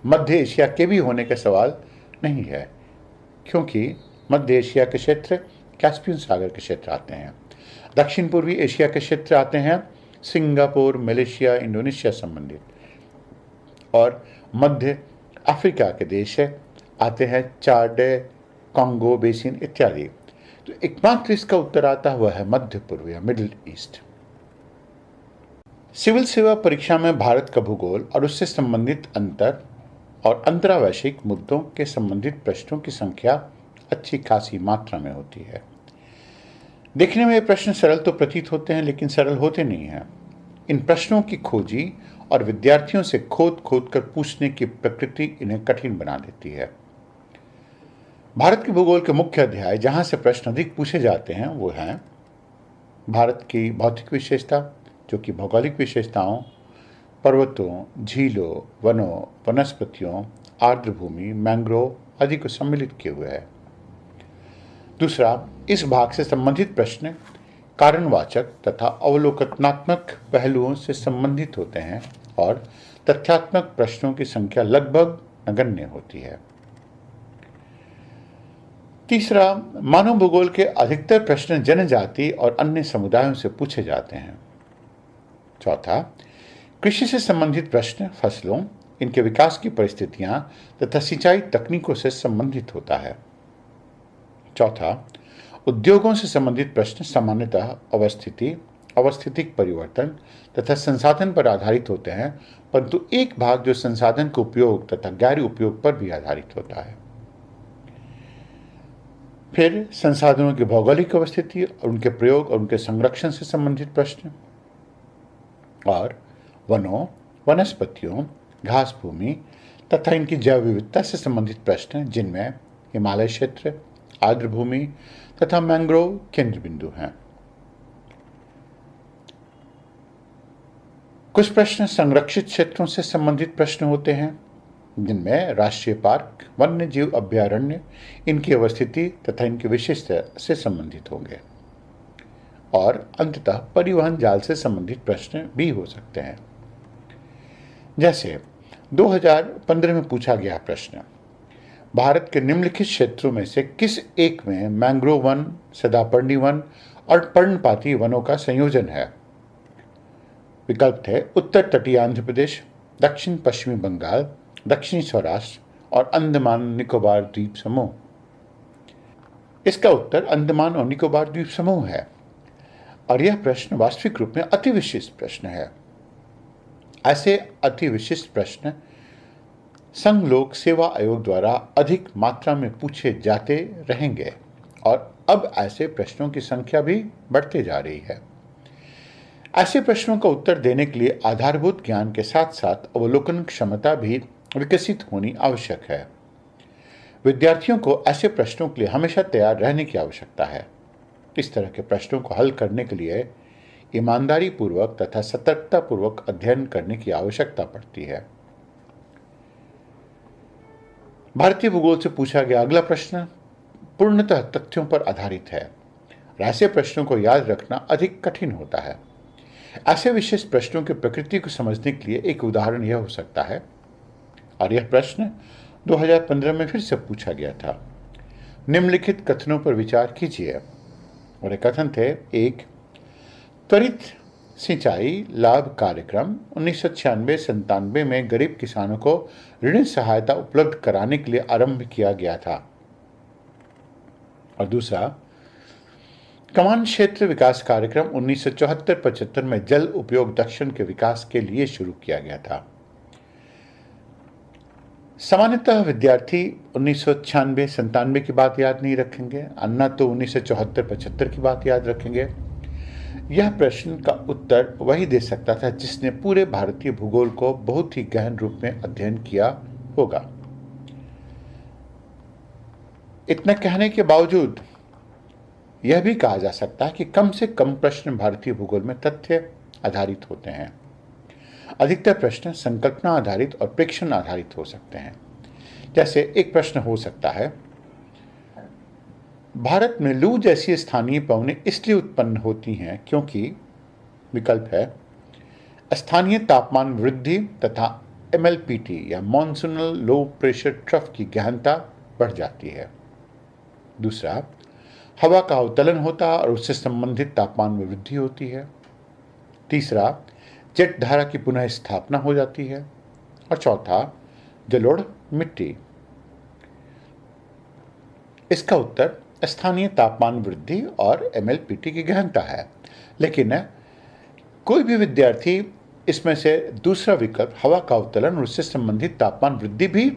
S1: मध्य एशिया के भी होने का सवाल नहीं है, क्योंकि मध्य एशिया के क्षेत्र कैस्पियन सागर के क्षेत्र आते हैं। दक्षिण पूर्वी एशिया के क्षेत्र आते हैं सिंगापुर, मलेशिया, इंडोनेशिया संबंधित, और मध्य अफ्रीका के देश आते हैं चाड, कांगो बेसिन इत्यादि। तो एकमात्र इसका उत्तर आता हुआ है मध्य पूर्व या मिडिल ईस्ट। सिविल सेवा परीक्षा में भारत का भूगोल और उससे संबंधित अंतर और अंतर्वैश्विक मुद्दों के संबंधित प्रश्नों की संख्या अच्छी खासी मात्रा में होती है। देखने में ये प्रश्न सरल तो प्रतीत होते हैं, लेकिन सरल होते नहीं हैं। इन प्रश्नों की खोजी और विद्यार्थियों से खोद खोद कर पूछने की प्रकृति इन्हें कठिन बना देती है। भारत के भूगोल के मुख्य अध्याय जहां से प्रश्न अधिक पूछे जाते हैं वो हैं भारत की भौतिक विशेषता, जो कि भौगोलिक विशेषताओं, पर्वतों, झीलों, वनों, वनस्पतियों, आर्द्र भूमि, मैंग्रोव आदि को सम्मिलित किए हुए है। दूसरा, इस भाग से संबंधित प्रश्न कारणवाचक तथा अवलोकनात्मक पहलुओं से संबंधित होते हैं और तथ्यात्मक प्रश्नों की संख्या लगभग नगण्य होती है। तीसरा, मानव भूगोल के अधिकतर प्रश्न जनजाति और अन्य समुदायों से पूछे जाते हैं। चौथा, कृषि से संबंधित प्रश्न फसलों, इनके विकास की परिस्थितियां तथा सिंचाई तकनीकों से संबंधित होता है। चौथा, उद्योगों से संबंधित प्रश्न सामान्यतः अवस्थितिक परिवर्तन तथा संसाधन पर आधारित होते हैं, परंतु एक भाग जो संसाधन के उपयोग तथा गैर उपयोग पर भी आधारित होता है। फिर संसाधनों की भौगोलिक अवस्थिति और उनके प्रयोग और उनके संरक्षण से संबंधित प्रश्न, और वनों, वनस्पतियों, घास भूमि तथा इनकी जैव विविधता से संबंधित प्रश्न, जिनमें हिमालय क्षेत्र, आर्द्र भूमि तथा मैंग्रोव केंद्र बिंदु हैं। कुछ प्रश्न संरक्षित क्षेत्रों से संबंधित प्रश्न होते हैं, जिनमें राष्ट्रीय पार्क, वन्य जीव अभ्यारण्य, इनकी अवस्थिति तथा इनकी विशेषता से संबंधित होंगे। और अंततः परिवहन जाल से संबंधित प्रश्न भी हो सकते हैं। जैसे 2015 में पूछा गया प्रश्न, भारत के निम्नलिखित क्षेत्रों में से किस एक में मैंग्रोव वन, सदापर्णी वन और पर्णपाती वनों का संयोजन है? विकल्प थे उत्तर तटीय आंध्र प्रदेश, दक्षिण पश्चिमी बंगाल, दक्षिणी सौराष्ट्र और अंडमान निकोबार द्वीप समूह। इसका उत्तर अंडमान और निकोबार द्वीप समूह है, और यह प्रश्न वास्तविक रूप में अति विशिष्ट प्रश्न है। ऐसे अति विशिष्ट प्रश्न संघ लोक सेवा आयोग द्वारा अधिक मात्रा में पूछे जाते रहेंगे, और अब ऐसे प्रश्नों की संख्या भी बढ़ती जा रही है। ऐसे प्रश्नों का उत्तर देने के लिए आधारभूत ज्ञान के साथ साथ अवलोकन क्षमता भी विकसित होनी आवश्यक है। विद्यार्थियों को ऐसे प्रश्नों के लिए हमेशा तैयार रहने की आवश्यकता है। इस तरह के प्रश्नों को हल करने के लिए ईमानदारी पूर्वक तथा सतर्कता पूर्वक अध्ययन करने की आवश्यकता पड़ती है। भारतीय भूगोल से पूछा गया अगला प्रश्न पूर्णतः तथ्यों पर आधारित है। ऐसे प्रश्नों को याद रखना अधिक कठिन होता है। ऐसे विशेष प्रश्नों की प्रकृति को समझने के लिए एक उदाहरण यह हो सकता है, और यह प्रश्न 2015 में फिर से पूछा गया था। निम्नलिखित कथनों पर विचार कीजिए। और ये कथन थे: एक, त्वरित सिंचाई लाभ कार्यक्रम 1996-97 में गरीब किसानों को ऋण सहायता उपलब्ध कराने के लिए आरंभ किया गया था। और दूसरा, कमान क्षेत्र विकास कार्यक्रम 1974-75 में जल उपयोग दक्षिण के विकास के लिए शुरू किया गया था। सामान्यतः विद्यार्थी 1996-97 की बात याद नहीं रखेंगे, अन्ना तो 1974-75 की बात याद रखेंगे। यह प्रश्न का उत्तर वही दे सकता था जिसने पूरे भारतीय भूगोल को बहुत ही गहन रूप में अध्ययन किया होगा। इतना कहने के बावजूद यह भी कहा जा सकता है कि कम से कम प्रश्न भारतीय भूगोल में तथ्य आधारित होते हैं। अधिकतर प्रश्न संकल्पना आधारित और प्रेक्षण आधारित हो सकते हैं। जैसे एक प्रश्न हो सकता है, भारत में लू जैसी स्थानीय पवनें इसलिए उत्पन्न होती हैं क्योंकि विकल्प है स्थानीय तापमान वृद्धि तथा MLPT या मॉनसूनल लो प्रेशर ट्रफ की गहनता बढ़ जाती है। दूसरा, हवा का अवतलन होता है और उससे संबंधित तापमान में वृद्धि होती है। तीसरा, जेट धारा की पुनः स्थापना हो जाती है। और चौथा, जलोढ़ मिट्टी। इसका उत्तर स्थानीय तापमान वृद्धि और MLPT की गहनता है, लेकिन कोई भी विद्यार्थी इसमें से दूसरा विकल्प हवा का अवतलन और उससे संबंधित तापमान वृद्धि भी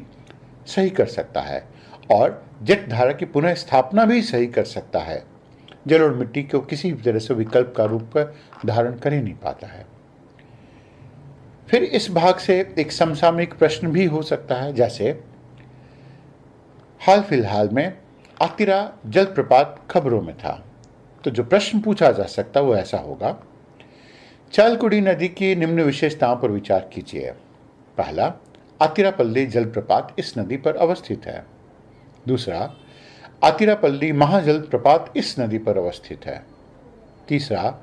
S1: सही कर सकता है और जेट धारा की पुनः स्थापना भी सही कर सकता है। जल और मिट्टी को किसी भी तरह से विकल्प का रूप धारण कर ही नहीं पाता है। फिर इस भाग से एक समसामयिक प्रश्न भी हो सकता है, जैसे हाल फिलहाल में आतिरा जलप्रपात खबरों में था। तो जो प्रश्न पूछा जा सकता वो ऐसा होगा, चालकुडी नदी की निम्न विशेषताओं पर विचार कीजिए। पहला, आतिरापल्ली जलप्रपात इस नदी पर अवस्थित है। दूसरा, आतिरापल्ली महाजलप्रपात इस नदी पर अवस्थित है। तीसरा,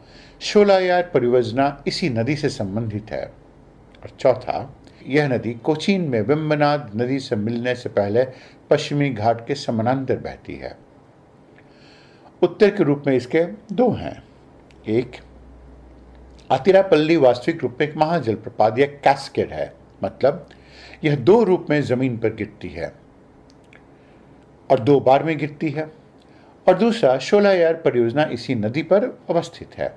S1: शोलायार परियोजना इसी नदी से संबंधित है। और चौथा, यह नदी कोचीन में वेम्बनाड नदी से मिलने से पहले पश्चिमी घाट के समानांतर बहती है। उत्तर के रूप में इसके दो हैं। एक, आतिरापल्ली वास्तविक रूप में एक महाजलप्रपात या कैस्केड है, मतलब यह दो रूप में जमीन पर गिरती है और दो बार में गिरती है। और दूसरा, शोलायार परियोजना इसी नदी पर अवस्थित है।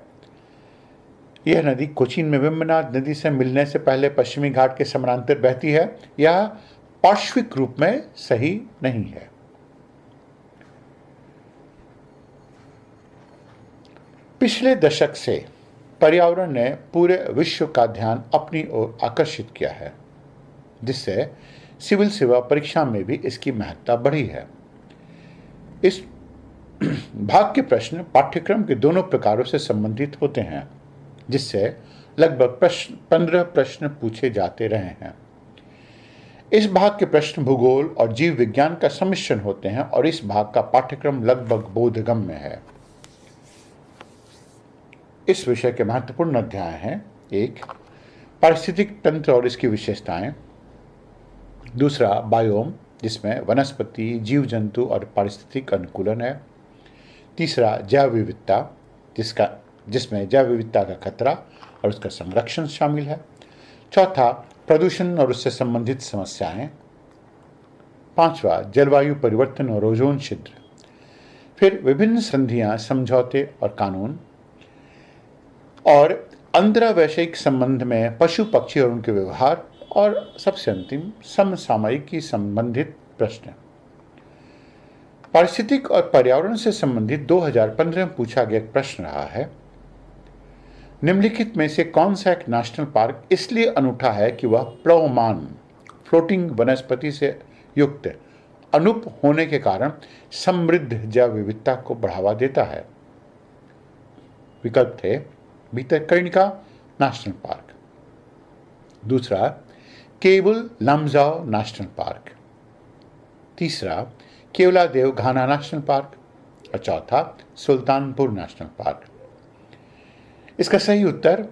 S1: यह नदी कोचीन में वेम्बनाड नदी से मिलने से पहले पश्चिमी घाट के समानांतर बहती है। यह पार्श्विक रूप में सही नहीं है। पिछले दशक से पर्यावरण ने पूरे विश्व का ध्यान अपनी ओर आकर्षित किया है, जिससे सिविल सेवा परीक्षा में भी इसकी महत्ता बढ़ी है। इस भाग के प्रश्न पाठ्यक्रम के दोनों प्रकारों से संबंधित होते हैं, जिससे लगभग 15 प्रश्न पूछे जाते रहे हैं। इस भाग के प्रश्न भूगोल और जीव विज्ञान का सम्मिश्रण होते हैं और इस भाग का पाठ्यक्रम लगभग बोधगम्य है। इस विषय के महत्वपूर्ण अध्याय हैं: एक, पारिस्थितिक तंत्र और इसकी विशेषताएं। दूसरा, बायोम, जिसमें वनस्पति, जीव जंतु और पारिस्थितिक अनुकूलन है। तीसरा, जैव विविधता, जिसमें जैव विविधता का खतरा और उसका संरक्षण शामिल है। चौथा, प्रदूषण और उससे संबंधित समस्याएं। पांचवा, जलवायु परिवर्तन और ओजोन छिद्र। फिर विभिन्न संधियां, समझौते और कानून। और अंतर्वैश्विक संबंध में पशु पक्षी और उनके व्यवहार। और सबसे अंतिम, समसामयिकी संबंधित प्रश्न। पारिस्थितिक और पर्यावरण से संबंधित 2015 में पूछा गया एक प्रश्न रहा है, निम्नलिखित में से कौन सा एक नेशनल पार्क इसलिए अनूठा है कि वह प्लवमान फ्लोटिंग वनस्पति से युक्त अनुप होने के कारण समृद्ध जैव विविधता को बढ़ावा देता है। विकल्प थे भितरकनिका नेशनल पार्क, दूसरा केवल लामजाओ नेशनल पार्क, तीसरा केवलादेव घाना नेशनल पार्क और चौथा सुल्तानपुर नेशनल पार्क। इसका सही उत्तर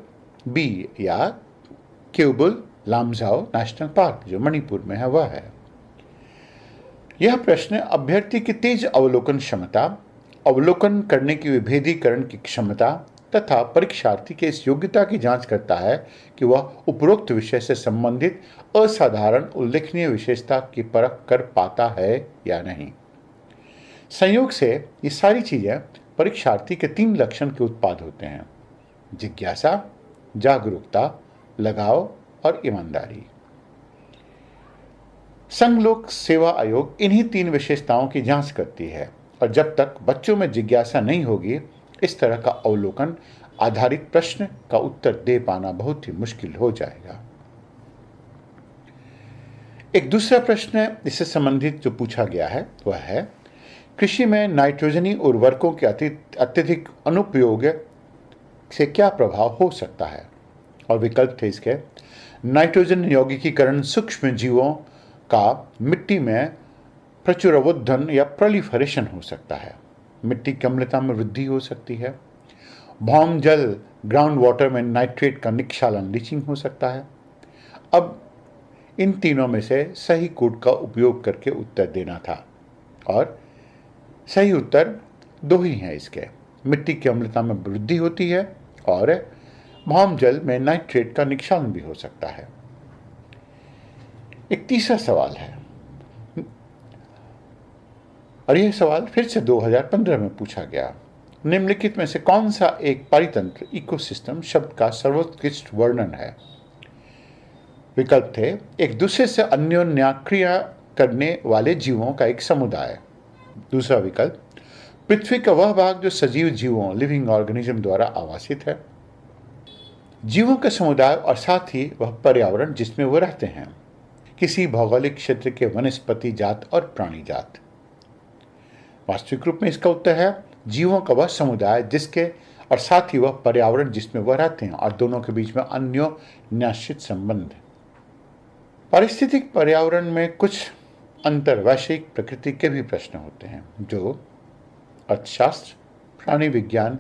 S1: बी या केवल लामजाओ नेशनल पार्क, जो मणिपुर में है, वह है। यह प्रश्न अभ्यर्थी की तेज अवलोकन क्षमता, अवलोकन करने की विभेदीकरण की क्षमता तथा परीक्षार्थी के इस योग्यता की जांच करता है कि वह उपरोक्त विषय से संबंधित असाधारण उल्लेखनीय विशेषता की परख कर पाता है या नहीं। संयोग से ये सारी चीजें परीक्षार्थी के 3 लक्षण के उत्पाद होते हैं: जिज्ञासा, जागरूकता, लगाव और ईमानदारी। संघ लोक सेवा आयोग इन्हीं 3 विशेषताओं की जांच करती है और जब तक बच्चों में जिज्ञासा नहीं होगी, इस तरह का अवलोकन आधारित प्रश्न का उत्तर दे पाना बहुत ही मुश्किल हो जाएगा। एक दूसरा प्रश्न इससे संबंधित जो पूछा गया है वह है, कृषि में नाइट्रोजनी उर्वरकों के अत्यधिक अनुपयोग से क्या प्रभाव हो सकता है। और विकल्प थे इसके नाइट्रोजन यौगिकीकरण सूक्ष्म जीवों का मिट्टी में प्रचुरवोत्थन या प्रोलिफरेशन हो सकता है, मिट्टी की अम्लता में वृद्धि हो सकती है, भौम जल ग्राउंड वाटर में नाइट्रेट का निक्षालन लीचिंग हो सकता है। अब इन तीनों में से सही कोड का उपयोग करके उत्तर देना था और सही उत्तर दो ही हैं इसके, मिट्टी की अम्लता में वृद्धि होती है और भौम जल में नाइट्रेट का निक्षालन भी हो सकता है। एक तीसरा सवाल है और यह सवाल फिर से 2015 में पूछा गया। निम्नलिखित में से कौन सा एक पारितंत्र इकोसिस्टम शब्द का सर्वोत्कृष्ट वर्णन है? विकल्प थे एक दूसरे से अन्योन्याक्रिया करने वाले जीवों का एक समुदाय। दूसरा विकल्प पृथ्वी का वह भाग जो सजीव जीवों लिविंग ऑर्गेनिज्म द्वारा आवासित है, जीवों का समुदाय और साथ ही वह पर्यावरण जिसमें वो रहते हैं, किसी भौगोलिक क्षेत्र के वनस्पति जात और प्राणी जात। वास्तविक रूप में इसका उत्तर है जीवों का वह समुदाय जिसके और साथ ही वह पर्यावरण जिसमें वह रहते हैं और दोनों के बीच में अन्योन्याश्रित संबंध। पारिस्थितिक पर्यावरण में कुछ अंतर्वैश्विक प्रकृति के भी प्रश्न होते हैं जो अर्थशास्त्र, प्राणी विज्ञान,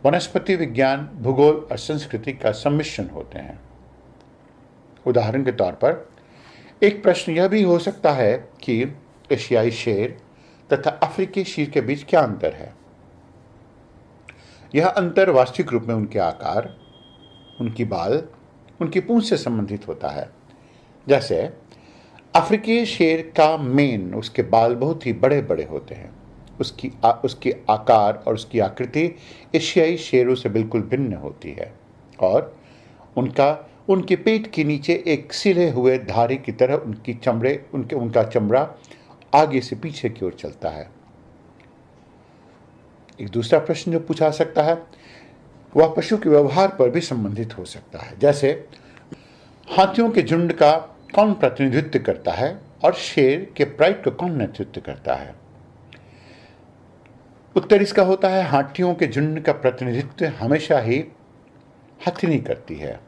S1: वनस्पति विज्ञान, भूगोल और संस्कृति का सम्मिश्रण होते हैं। उदाहरण के तौर पर एक प्रश्न यह भी हो सकता है कि एशियाई शेर तथा अफ्रीकी शेर के बीच क्या अंतर है? यह अंतर वास्तविक रूप में उनके आकार, उनकी बाल, उनकी पूंछ से संबंधित होता है। जैसे अफ्रीकी शेर का मेन, उसके बाल बहुत ही बड़े बड़े होते हैं, उसकी आकार और उसकी आकृति एशियाई शेरों से बिल्कुल भिन्न होती है और उनके पेट के नीचे एक सिले हुए धारे की तरह उनका चमड़ा आगे से पीछे की ओर चलता है। एक दूसरा प्रश्न जो पूछा सकता है वह पशु के व्यवहार पर भी संबंधित हो सकता है। जैसे हाथियों के झुंड का कौन प्रतिनिधित्व करता है और शेर के प्राइड का कौन नेतृत्व करता है? उत्तर इसका होता है हाथियों के झुंड का प्रतिनिधित्व हमेशा ही हथिनी करती है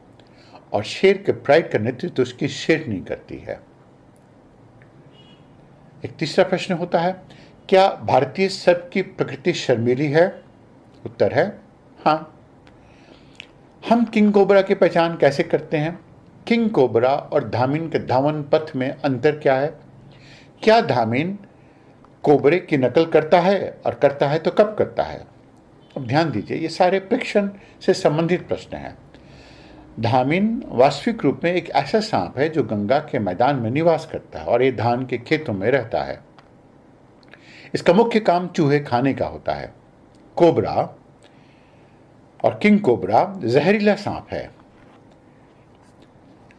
S1: और शेर के प्राइड का नेतृत्व उसकी शेरनी करती है। एक तीसरा प्रश्न होता है क्या भारतीय सर्प की प्रकृति शर्मीली है? उत्तर है हाँ। हम किंग कोबरा की पहचान कैसे करते हैं? किंग कोबरा और धामिन के धावन पथ में अंतर क्या है? क्या धामिन कोबरे की नकल करता है और करता है तो कब करता है? अब ध्यान दीजिए, ये सारे प्रेक्षण से संबंधित प्रश्न हैं। धामिन वास्तविक रूप में एक ऐसा सांप है जो गंगा के मैदान में निवास करता है और ये धान के खेतों में रहता है। इसका मुख्य काम चूहे खाने का होता है। कोबरा और किंग कोबरा जहरीला सांप है।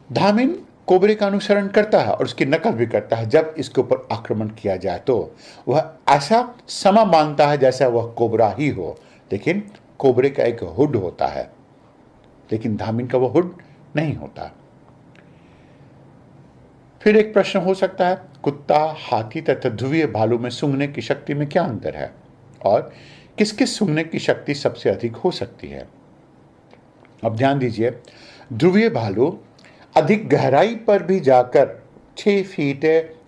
S1: धामिन कोबरे का अनुसरण करता है और उसकी नकल भी करता है। जब इसके ऊपर आक्रमण किया जाए तो वह ऐसा समा मानता है जैसा वह कोबरा ही हो, लेकिन कोबरे का एक हुड होता है, लेकिन धामिन का वह हुड नहीं होता। फिर एक प्रश्न हो सकता है कुत्ता, हाथी तथा ध्रुवीय भालू में सूंघने की शक्ति में क्या अंतर है और किस किस सूंघने की शक्ति सबसे अधिक हो सकती है? अब ध्यान दीजिए, ध्रुवीय भालू अधिक गहराई पर भी जाकर 6 फीट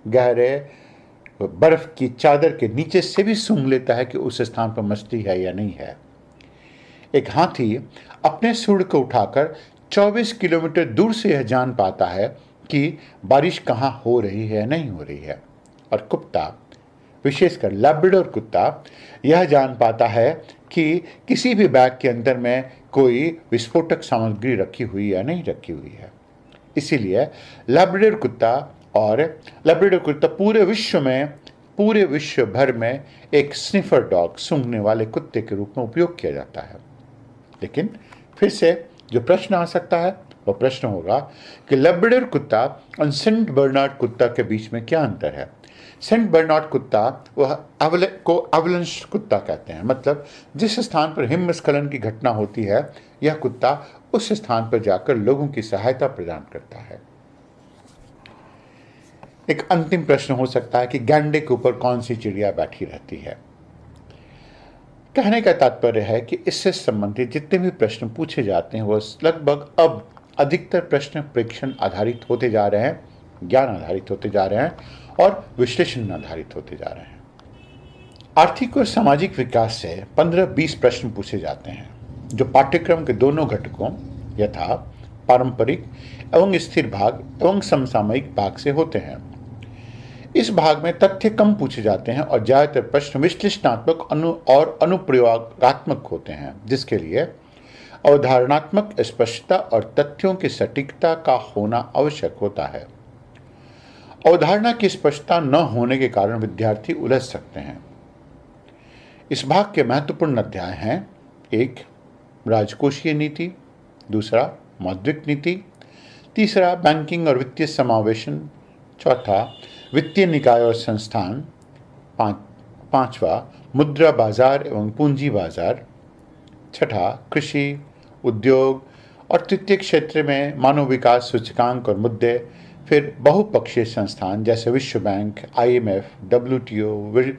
S1: गहरे बर्फ की चादर के नीचे से भी सूंघ लेता है कि उस स्थान पर मछली है या नहीं है। एक हाथी अपने सूंड को उठाकर 24 किलोमीटर दूर से यह जान पाता है कि बारिश कहाँ हो रही है नहीं हो रही है। और कुत्ता, विशेषकर लैब्राडोर कुत्ता, यह जान पाता है कि किसी भी बैग के अंदर में कोई विस्फोटक सामग्री रखी हुई या नहीं रखी हुई है। इसीलिए लैब्राडोर कुत्ता पूरे विश्व भर में एक स्निफर डॉग, सूंघने वाले कुत्ते के रूप में उपयोग किया जाता है। लेकिन फिर से जो प्रश्न आ सकता है वह प्रश्न होगा कि लैब्राडोर कुत्ता और सेंट बर्नार्ड कुत्ता के बीच में क्या अंतर है? सेंट बर्नार्ड कुत्ता को अवलंश कुत्ता कहते हैं, मतलब जिस स्थान पर हिमस्खलन की घटना होती है यह कुत्ता उस स्थान पर जाकर लोगों की सहायता प्रदान करता है। एक अंतिम प्रश्न हो सकता है कि गैंडे के ऊपर कौन सी चिड़िया बैठी रहती है? कहने का तात्पर्य है कि इससे संबंधित जितने भी प्रश्न पूछे जाते हैं वह लगभग अब अधिकतर प्रश्न प्रेक्षण आधारित होते जा रहे हैं, ज्ञान आधारित होते जा रहे हैं और विश्लेषण आधारित होते जा रहे हैं। आर्थिक और सामाजिक विकास से 15-20 प्रश्न पूछे जाते हैं, जो पाठ्यक्रम के दोनों घटकों यथा पारंपरिक एवं स्थिर भाग एवं समसामयिक भाग से होते हैं। इस भाग में तथ्य कम पूछे जाते हैं और ज्यादातर प्रश्न विश्लेषणात्मक और अनुप्रयोगात्मक होते हैं, जिसके लिए अवधारणात्मक स्पष्टता और तथ्यों की सटीकता का होना आवश्यक होता है। अवधारणा की स्पष्टता न होने के कारण विद्यार्थी उलझ सकते हैं। इस भाग के महत्वपूर्ण अध्याय हैं: 1. राजकोषीय नीति, 2. मौद्रिक नीति, 3. बैंकिंग और वित्तीय समावेशन, 4. वित्तीय निकाय और संस्थान, 5वां मुद्रा बाजार एवं पूंजी बाजार, 6. कृषि, उद्योग और तृतीय क्षेत्र में मानव विकास सूचकांक और मुद्दे, फिर बहुपक्षीय संस्थान जैसे विश्व बैंक, IMF, WTO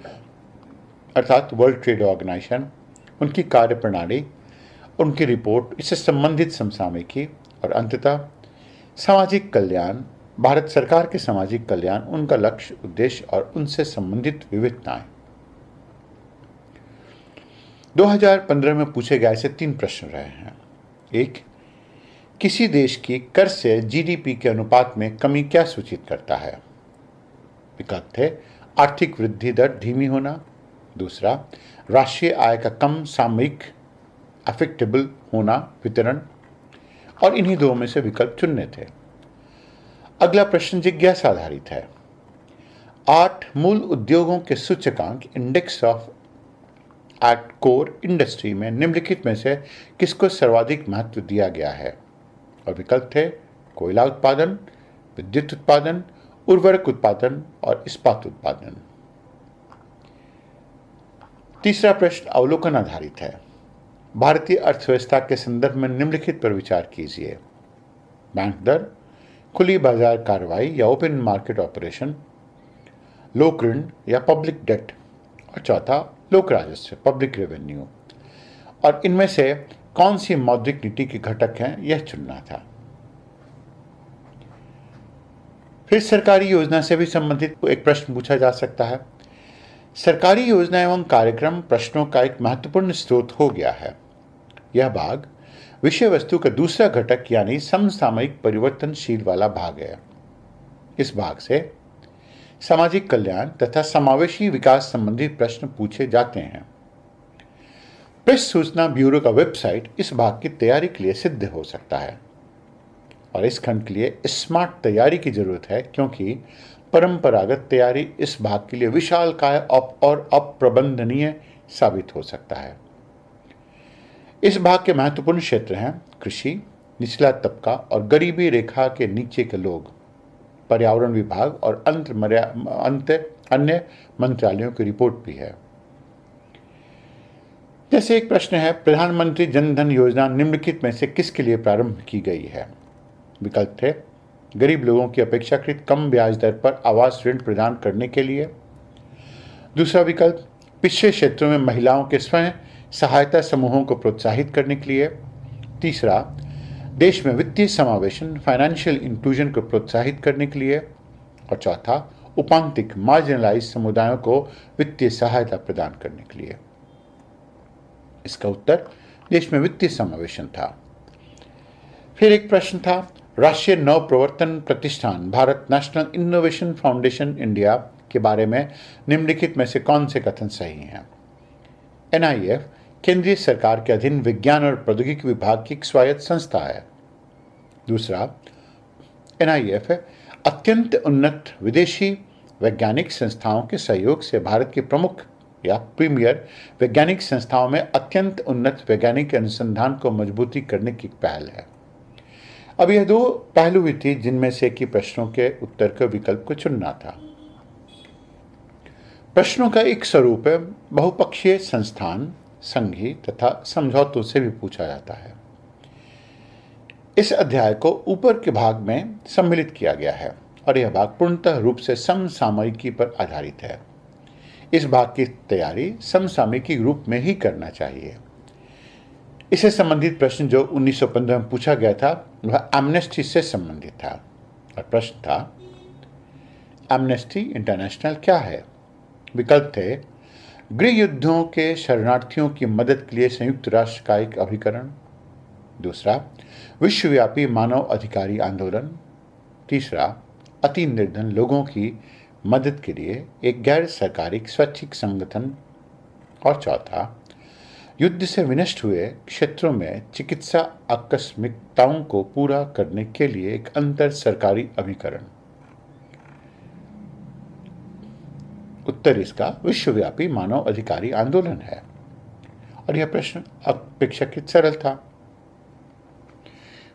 S1: अर्थात वर्ल्ड ट्रेड ऑर्गेनाइजेशन, उनकी कार्यप्रणाली, उनकी रिपोर्ट, इससे संबंधित समसामयिकी और अंततः सामाजिक कल्याण, भारत सरकार के सामाजिक कल्याण, उनका लक्ष्य, उद्देश्य और उनसे संबंधित विविधताएं। 2015 में पूछे गए ऐसे 3 प्रश्न रहे हैं। 1. किसी देश की कर से GDP के अनुपात में कमी क्या सूचित करता है? विकल्प थे: आर्थिक वृद्धि दर धीमी होना, 2. राष्ट्रीय आय का कम सामयिक अफेक्टेबल होना, वितरण, और इन्हीं 2 में से विकल्प चुनने थे। अगला प्रश्न जिज्ञासा आधारित है। 8 मूल उद्योगों के सूचकांक index of act core industry में निम्नलिखित में से किसको सर्वाधिक महत्व दिया गया है? और विकल्प थे: कोयला उत्पादन, विद्युत उत्पादन, उर्वरक उत्पादन और इस्पात उत्पादन। तीसरा प्रश्न अवलोकन आधारित है। भारतीय अर्थव्यवस्था के संदर्भ में निम्नलिखित पर विचार कीजिए: बैंक दर, खुली बाजार कार्रवाई या ओपन मार्केट ऑपरेशन, लोक ऋण या पब्लिक डेट, और 4. लोक राजस्व, पब्लिक रेवेन्यू। और इनमें से कौन सी मौद्रिक नीति के घटक हैं, यह चुनना था। फिर सरकारी योजना से भी संबंधित एक प्रश्न पूछा जा सकता है। सरकारी योजना एवं कार्यक्रम प्रश्नों का एक महत्वपूर्ण स्रोत हो गया है। यह भाग विषय वस्तु का दूसरा घटक यानी समसामयिक परिवर्तनशील वाला भाग है। इस भाग से सामाजिक कल्याण तथा समावेशी विकास संबंधी प्रश्न पूछे जाते हैं। प्रेस सूचना ब्यूरो का वेबसाइट इस भाग की तैयारी के लिए सिद्ध हो सकता है और इस खंड के लिए स्मार्ट तैयारी की जरूरत है, क्योंकि परंपरागत तैयारी इस भाग के लिए विशालकाय और अप्रबंधनीय साबित हो सकता है। इस भाग के महत्वपूर्ण क्षेत्र हैं कृषि, निचला तबका और गरीबी रेखा के नीचे के लोग, पर्यावरण विभाग और अन्य मंत्रालयों की रिपोर्ट भी है। जैसे एक प्रश्न है, प्रधानमंत्री जन धन योजना निम्नलिखित में से किसके लिए प्रारंभ की गई है? विकल्प थे: गरीब लोगों की अपेक्षाकृत कम ब्याज दर पर आवास ऋण प्रदान करने के लिए, 2. विकल्प पिछड़े क्षेत्रों में महिलाओं के स्वयं सहायता समूहों को प्रोत्साहित करने के लिए, 3. देश में वित्तीय समावेशन फाइनेंशियल इंक्लूजन को प्रोत्साहित करने के लिए, और 4. उपांतिक मार्जिनलाइज समुदायों को वित्तीय सहायता प्रदान करने के लिए। इसका उत्तर देश में वित्तीय समावेशन था। फिर एक प्रश्न था, राष्ट्रीय नव प्रवर्तन प्रतिष्ठान Bharat national innovation foundation India के बारे में निम्नलिखित में से कौन से कथन सही हैं? NIF केंद्रीय सरकार के अधीन विज्ञान और प्रौद्योगिकी विभाग की एक स्वायत्त संस्था है। 2. NIF अत्यंत उन्नत विदेशी वैज्ञानिक संस्थाओं के सहयोग से भारत की प्रमुख या प्रीमियर वैज्ञानिक संस्थाओं में अत्यंत उन्नत वैज्ञानिक अनुसंधान को मजबूती करने की पहल है। अब यह 2 पहलू भी थी जिनमें से कि प्रश्नों के उत्तर के विकल्प को चुनना था। प्रश्नों का एक स्वरूप है बहुपक्षीय संस्थान, संघी तथा समझौतों से भी पूछा जाता है। इस अध्याय को ऊपर के भाग में सम्मिलित किया गया है और यह भाग पूर्णतः रूप से समसामयिकी पर आधारित है। इस भाग की तैयारी समसामयिकी रूप में ही करना चाहिए। इससे संबंधित प्रश्न जो 1915 में पूछा गया था वह एमनेस्टी से संबंधित था और प्रश्न था, एमनेस्टी इंटरनेशनल क्या है? विकल्प थे, गृह युद्धों के शरणार्थियों की मदद के लिए संयुक्त राष्ट्र का एक अभिकरण। दूसरा, विश्वव्यापी मानव अधिकारी आंदोलन। तीसरा, अति निर्धन लोगों की मदद के लिए एक गैर सरकारी स्वैच्छिक संगठन। और चौथा, युद्ध से विनष्ट हुए क्षेत्रों में चिकित्सा आकस्मिकताओं को पूरा करने के लिए एक अंतर सरकारी अभिकरण। उत्तर इसका विश्वव्यापी मानव अधिकारी आंदोलन है और यह प्रश्न अपेक्षाकृत सरल था।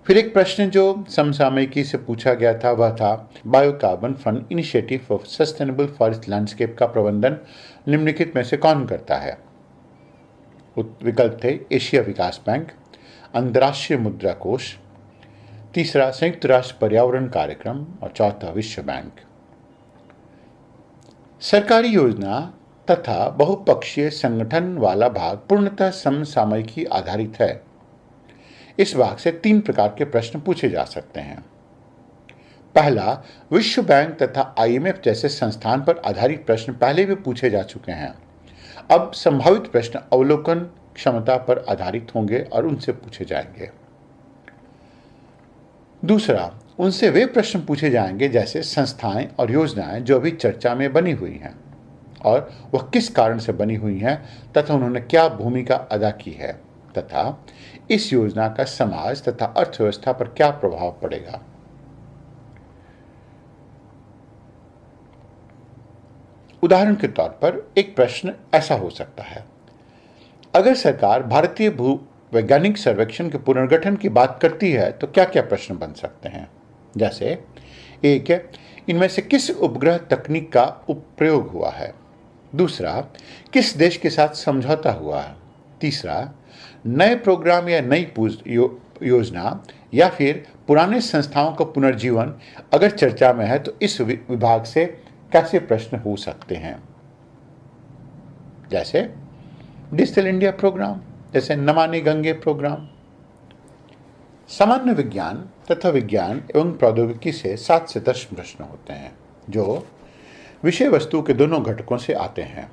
S1: फिर एक प्रश्न जो समसामयिकी से पूछा गया था वह था, biocarbon fund initiative for sustainable forest landscape का प्रबंधन निम्नलिखित में से कौन करता है? विकल्प थे, एशिया विकास बैंक, अंतर्राष्ट्रीय मुद्रा कोष, तीसरा संयुक्त राष्ट्र पर्यावरण कार्यक्रम और चौथा विश्व बैंक। सरकारी योजना तथा बहुपक्षीय संगठन वाला भाग पूर्णतः समसामयिकी आधारित है। इस भाग से 3 प्रकार के प्रश्न पूछे जा सकते हैं। पहला, विश्व बैंक तथा IMF जैसे संस्थान पर आधारित प्रश्न पहले भी पूछे जा चुके हैं। अब संभावित प्रश्न अवलोकन क्षमता पर आधारित होंगे और उनसे पूछे जाएंगे। दूसरा, उनसे वे प्रश्न पूछे जाएंगे जैसे संस्थाएं और योजनाएं जो अभी चर्चा में बनी हुई हैं और वह किस कारण से बनी हुई हैं तथा उन्होंने क्या भूमिका अदा की है तथा इस योजना का समाज तथा अर्थव्यवस्था पर क्या प्रभाव पड़ेगा। उदाहरण के तौर पर एक प्रश्न ऐसा हो सकता है, अगर सरकार भारतीय भूवैज्ञानिक सर्वेक्षण के पुनर्गठन की बात करती है तो क्या क्या प्रश्न बन सकते हैं? जैसे, एक है, इनमें से किस उपग्रह तकनीक का प्रयोग हुआ है? दूसरा, किस देश के साथ समझौता हुआ है? तीसरा, नए प्रोग्राम या नई योजना या फिर पुराने संस्थाओं का पुनर्जीवन अगर चर्चा में है तो इस विभाग से कैसे प्रश्न हो सकते हैं? जैसे डिजिटल इंडिया प्रोग्राम, जैसे नमामि गंगे प्रोग्राम। सामान्य विज्ञान तथा विज्ञान एवं प्रौद्योगिकी से 7 से 10 प्रश्न होते हैं जो विषय वस्तु के दोनों घटकों से आते हैं।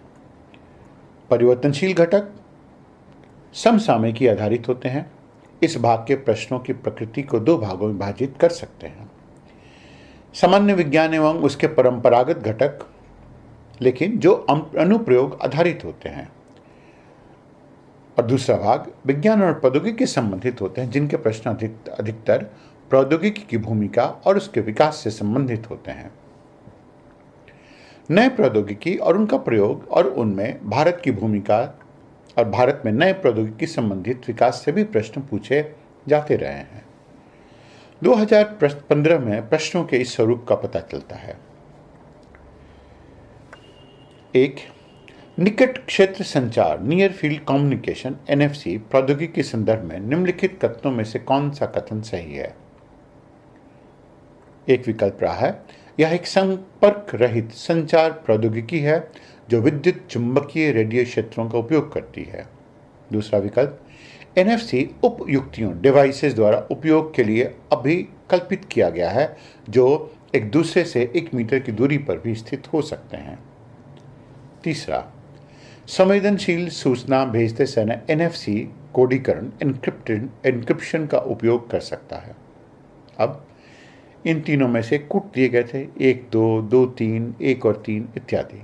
S1: परिवर्तनशील घटक समसामयिकी आधारित होते हैं। इस भाग के प्रश्नों की प्रकृति को 2 भागों में विभाजित कर सकते हैं, सामान्य विज्ञान एवं उसके परंपरागत घटक, लेकिन जो अनुप्रयोग आधारित होते हैं, और दूसरा भाग विज्ञान और प्रौद्योगिकी से संबंधित होते हैं जिनके प्रश्न अधिकतर प्रौद्योगिकी की भूमिका और उसके विकास से संबंधित होते हैं। नए प्रौद्योगिकी और उनका प्रयोग और उनमें भारत की भूमिका और भारत में नए प्रौद्योगिकी संबंधित विकास से भी प्रश्न पूछे जाते रहे हैं। 2015 में प्रश्नों के इस स्वरूप का पता चलता है। 1. निकट क्षेत्र संचार नियर फील्ड कम्युनिकेशन NFC प्रौद्योगिकी के संदर्भ में निम्नलिखित कथनों में से कौन सा कथन सही है? एक विकल्प रहा है, यह एक संपर्क रहित संचार प्रौद्योगिकी है जो विद्युत चुंबकीय रेडियो क्षेत्रों का उपयोग करती है। दूसरा विकल्प, NFC उपयुक्तियों डिवाइसेस द्वारा उपयोग के लिए अभिकल्पित किया गया है जो एक दूसरे से 1 मीटर की दूरी पर भी स्थित हो सकते हैं। तीसरा, संवेदनशील सूचना भेजते समय NFC कोडीकरण एन्क्रिप्शन का उपयोग कर सकता है। अब इन तीनों में से कूट दिए गए थे 1, 2, 2, 3, 1 और 3 इत्यादि।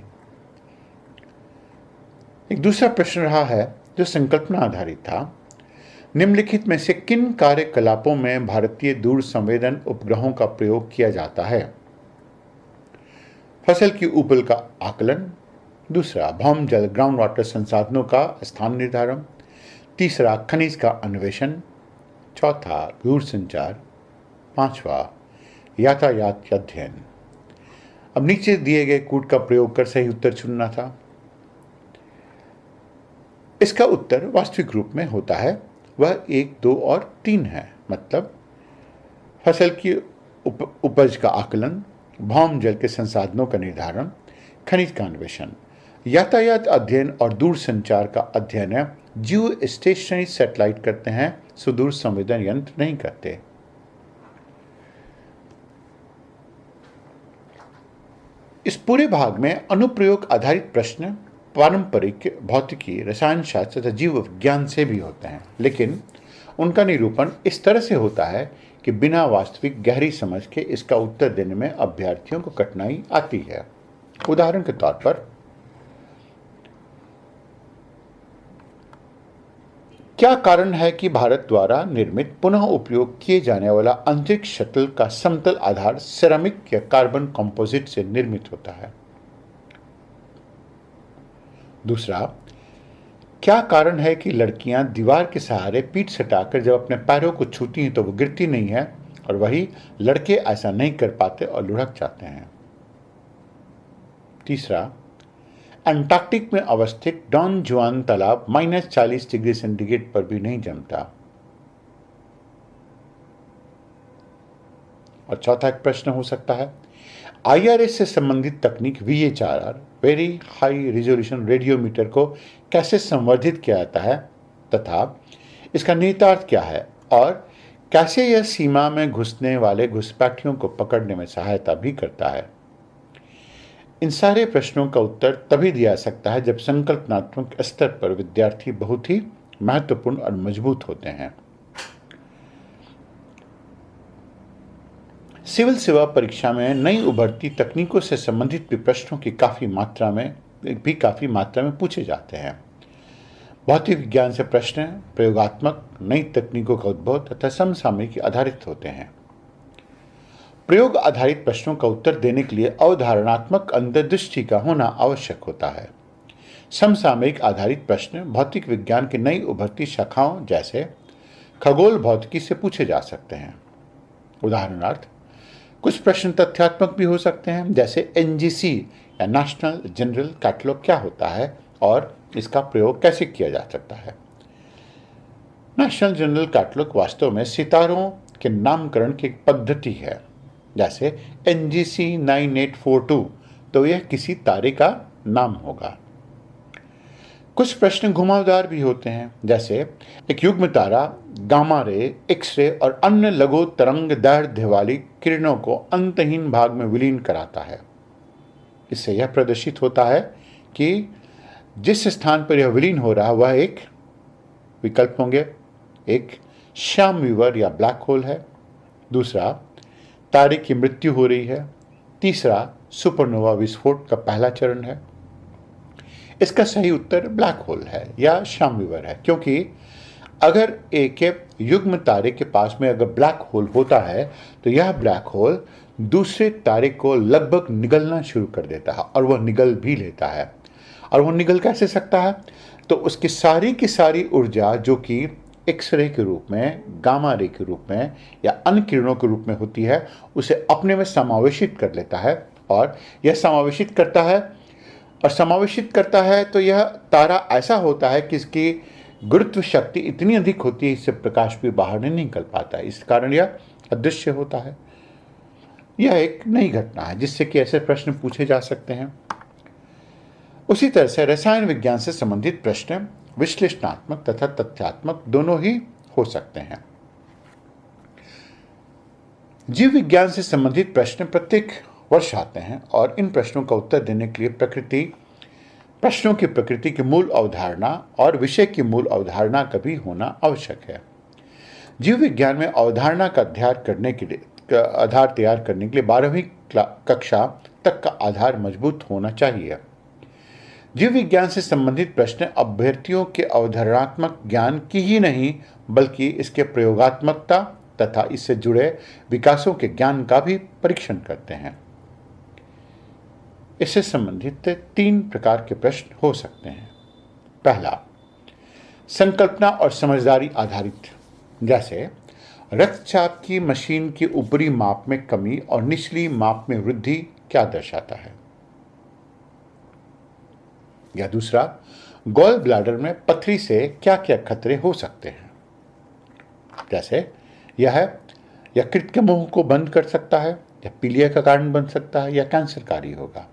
S1: एक दूसरा प्रश्न रहा है जो संकल्पना आधारित था, निम्नलिखित में से किन कार्यकलापों में भारतीय दूर संवेदन उपग्रहों का प्रयोग किया जाता है? फसल की उपज का आकलन, दूसरा भौम जल ग्राउंड वाटर संसाधनों का स्थान निर्धारण, तीसरा खनिज का अन्वेषण, चौथा दूरसंचार, पांचवा यातायात अध्ययन। अब नीचे दिए गए कूट का प्रयोग कर सही उत्तर चुनना था। इसका उत्तर वास्तविक रूप में होता है वह 1, 2 और 3 है। मतलब फसल की उपज का आकलन, भौम जल के संसाधनों का निर्धारण, खनिज का अन्वेषण, यातायात अध्ययन और दूरसंचार का अध्ययन है जियो स्टेशनरी सैटेलाइट करते हैं, सुदूर संवेदन यंत्र नहीं करते। इस पूरे भाग में अनुप्रयोग आधारित प्रश्न पारंपरिक भौतिकी, रसायन शास्त्र तथा जीव विज्ञान से भी होते हैं, लेकिन उनका निरूपण इस तरह से होता है कि बिना वास्तविक गहरी समझ के इसका उत्तर देने में अभ्यर्थियों को कठिनाई आती है। उदाहरण के तौर पर, क्या कारण है कि भारत द्वारा निर्मित पुनः उपयोग किए जाने वाला अंतरिक्ष शटल का समतल आधार सिरेमिक या कार्बन कंपोजिट से निर्मित होता है? दूसरा, क्या कारण है कि लड़कियां दीवार के सहारे पीठ सटाकर जब अपने पैरों को छूती हैं तो वो गिरती नहीं है, और वही लड़के ऐसा नहीं कर पाते और लुढ़क जाते हैं? तीसरा, अंटार्कटिक में अवस्थित डॉन जुआन तालाब -40 डिग्री सेंटीग्रेड पर भी नहीं जमता। और चौथा एक प्रश्न हो सकता है, IRS से संबंधित तकनीक VHRR, very high resolution radiometer को कैसे संवर्धित किया जाता है तथा इसका निहितार्थ क्या है, और कैसे यह सीमा में घुसने वाले घुसपैठियों को पकड़ने में सहायता भी करता है? इन सारे प्रश्नों का उत्तर तभी दिया जा सकता है जब संकल्पनात्मक स्तर पर विद्यार्थी बहुत ही महत्वपूर्ण और मजबूत होते हैं। सिविल सेवा परीक्षा में नई उभरती तकनीकों से संबंधित भी प्रश्नों की काफी मात्रा में पूछे जाते हैं। भौतिक विज्ञान से प्रश्न प्रयोगात्मक, नई तकनीकों का उद्भव तथा समसामयिक आधारित होते हैं। प्रयोग आधारित प्रश्नों का उत्तर देने के लिए अवधारणात्मक अंतर्दृष्टि का होना आवश्यक होता है। समसामयिक आधारित प्रश्न भौतिक विज्ञान की नई उभरती शाखाओं जैसे खगोल भौतिकी से पूछे जा सकते हैं। उदाहरणार्थ, कुछ प्रश्न तथ्यात्मक भी हो सकते हैं, जैसे NGC या नेशनल जनरल कैटलॉग क्या होता है और इसका प्रयोग कैसे किया जा सकता है। नेशनल जनरल कैटलॉग वास्तव में सितारों के नामकरण की एक पद्धति है, जैसे NGC 9842, तो यह किसी तारे का नाम होगा। कुछ प्रश्न घुमावदार भी होते हैं, जैसे एक युग्म तारा गामा रे, एक्स-रे और अन्य लघु तरंग दैर्ध्य वाली किरणों को अंतहीन भाग में विलीन कराता है। इससे यह प्रदर्शित होता है कि जिस स्थान पर यह विलीन हो रहा है वह एक विकल्प होंगे, एक श्याम वीवर या ब्लैक होल है, दूसरा तारे की मृत्यु हो रही है, तीसरा सुपरनोवा विस्फोट का पहला चरण है। इसका सही उत्तर ब्लैक होल है या श्याम वीवर है, क्योंकि अगर एक युग्म तारे के पास में अगर ब्लैक होल होता है तो यह ब्लैक होल दूसरे तारे को लगभग निगलना शुरू कर देता है, और वह निगल भी लेता है। और वह निगल कैसे सकता है? तो उसकी सारी की सारी ऊर्जा जो कि एक्स-रे के रूप में, गामा रे के रूप में या अन्य किरणों के रूप में होती है, उसे अपने में समावेशित कर लेता है। और यह समावेशित करता है तो यह तारा ऐसा होता है कि इसकी गुरुत्व शक्ति इतनी अधिक होती है, इससे प्रकाश भी बाहर नहीं निकल पाता है, इस कारण यह अदृश्य होता है। यह एक नई घटना है जिससे कि ऐसे प्रश्न पूछे जा सकते हैं। उसी तरह से रसायन विज्ञान से संबंधित प्रश्न विश्लेषणात्मक तथा तथ्यात्मक दोनों ही हो सकते हैं। जीव विज्ञान से संबंधित प्रश्न प्रत्येक वर्ष आते हैं, और इन प्रश्नों का उत्तर देने के लिए प्रश्नों की प्रकृति की मूल अवधारणा और विषय की मूल अवधारणा का भी होना आवश्यक है। जीव विज्ञान में अवधारणा का आधार तैयार करने के लिए 12वीं कक्षा तक का आधार मजबूत होना चाहिए। जीव विज्ञान से संबंधित प्रश्न अभ्यर्थियों के अवधारणात्मक ज्ञान की ही नहीं, बल्कि इसके प्रयोगात्मकता तथा इससे जुड़े विकासों के ज्ञान का भी परीक्षण करते हैं। इससे संबंधित 3 प्रकार के प्रश्न हो सकते हैं। पहला, संकल्पना और समझदारी आधारित, जैसे रक्तचाप की मशीन की ऊपरी माप में कमी और निचली माप में वृद्धि क्या दर्शाता है। या दूसरा, गॉल ब्लैडर में पथरी से क्या क्या खतरे हो सकते हैं, जैसे यह यकृत के मुंह को बंद कर सकता है, या पीलिया का कारण बन सकता है, या कैंसरकारी होगा।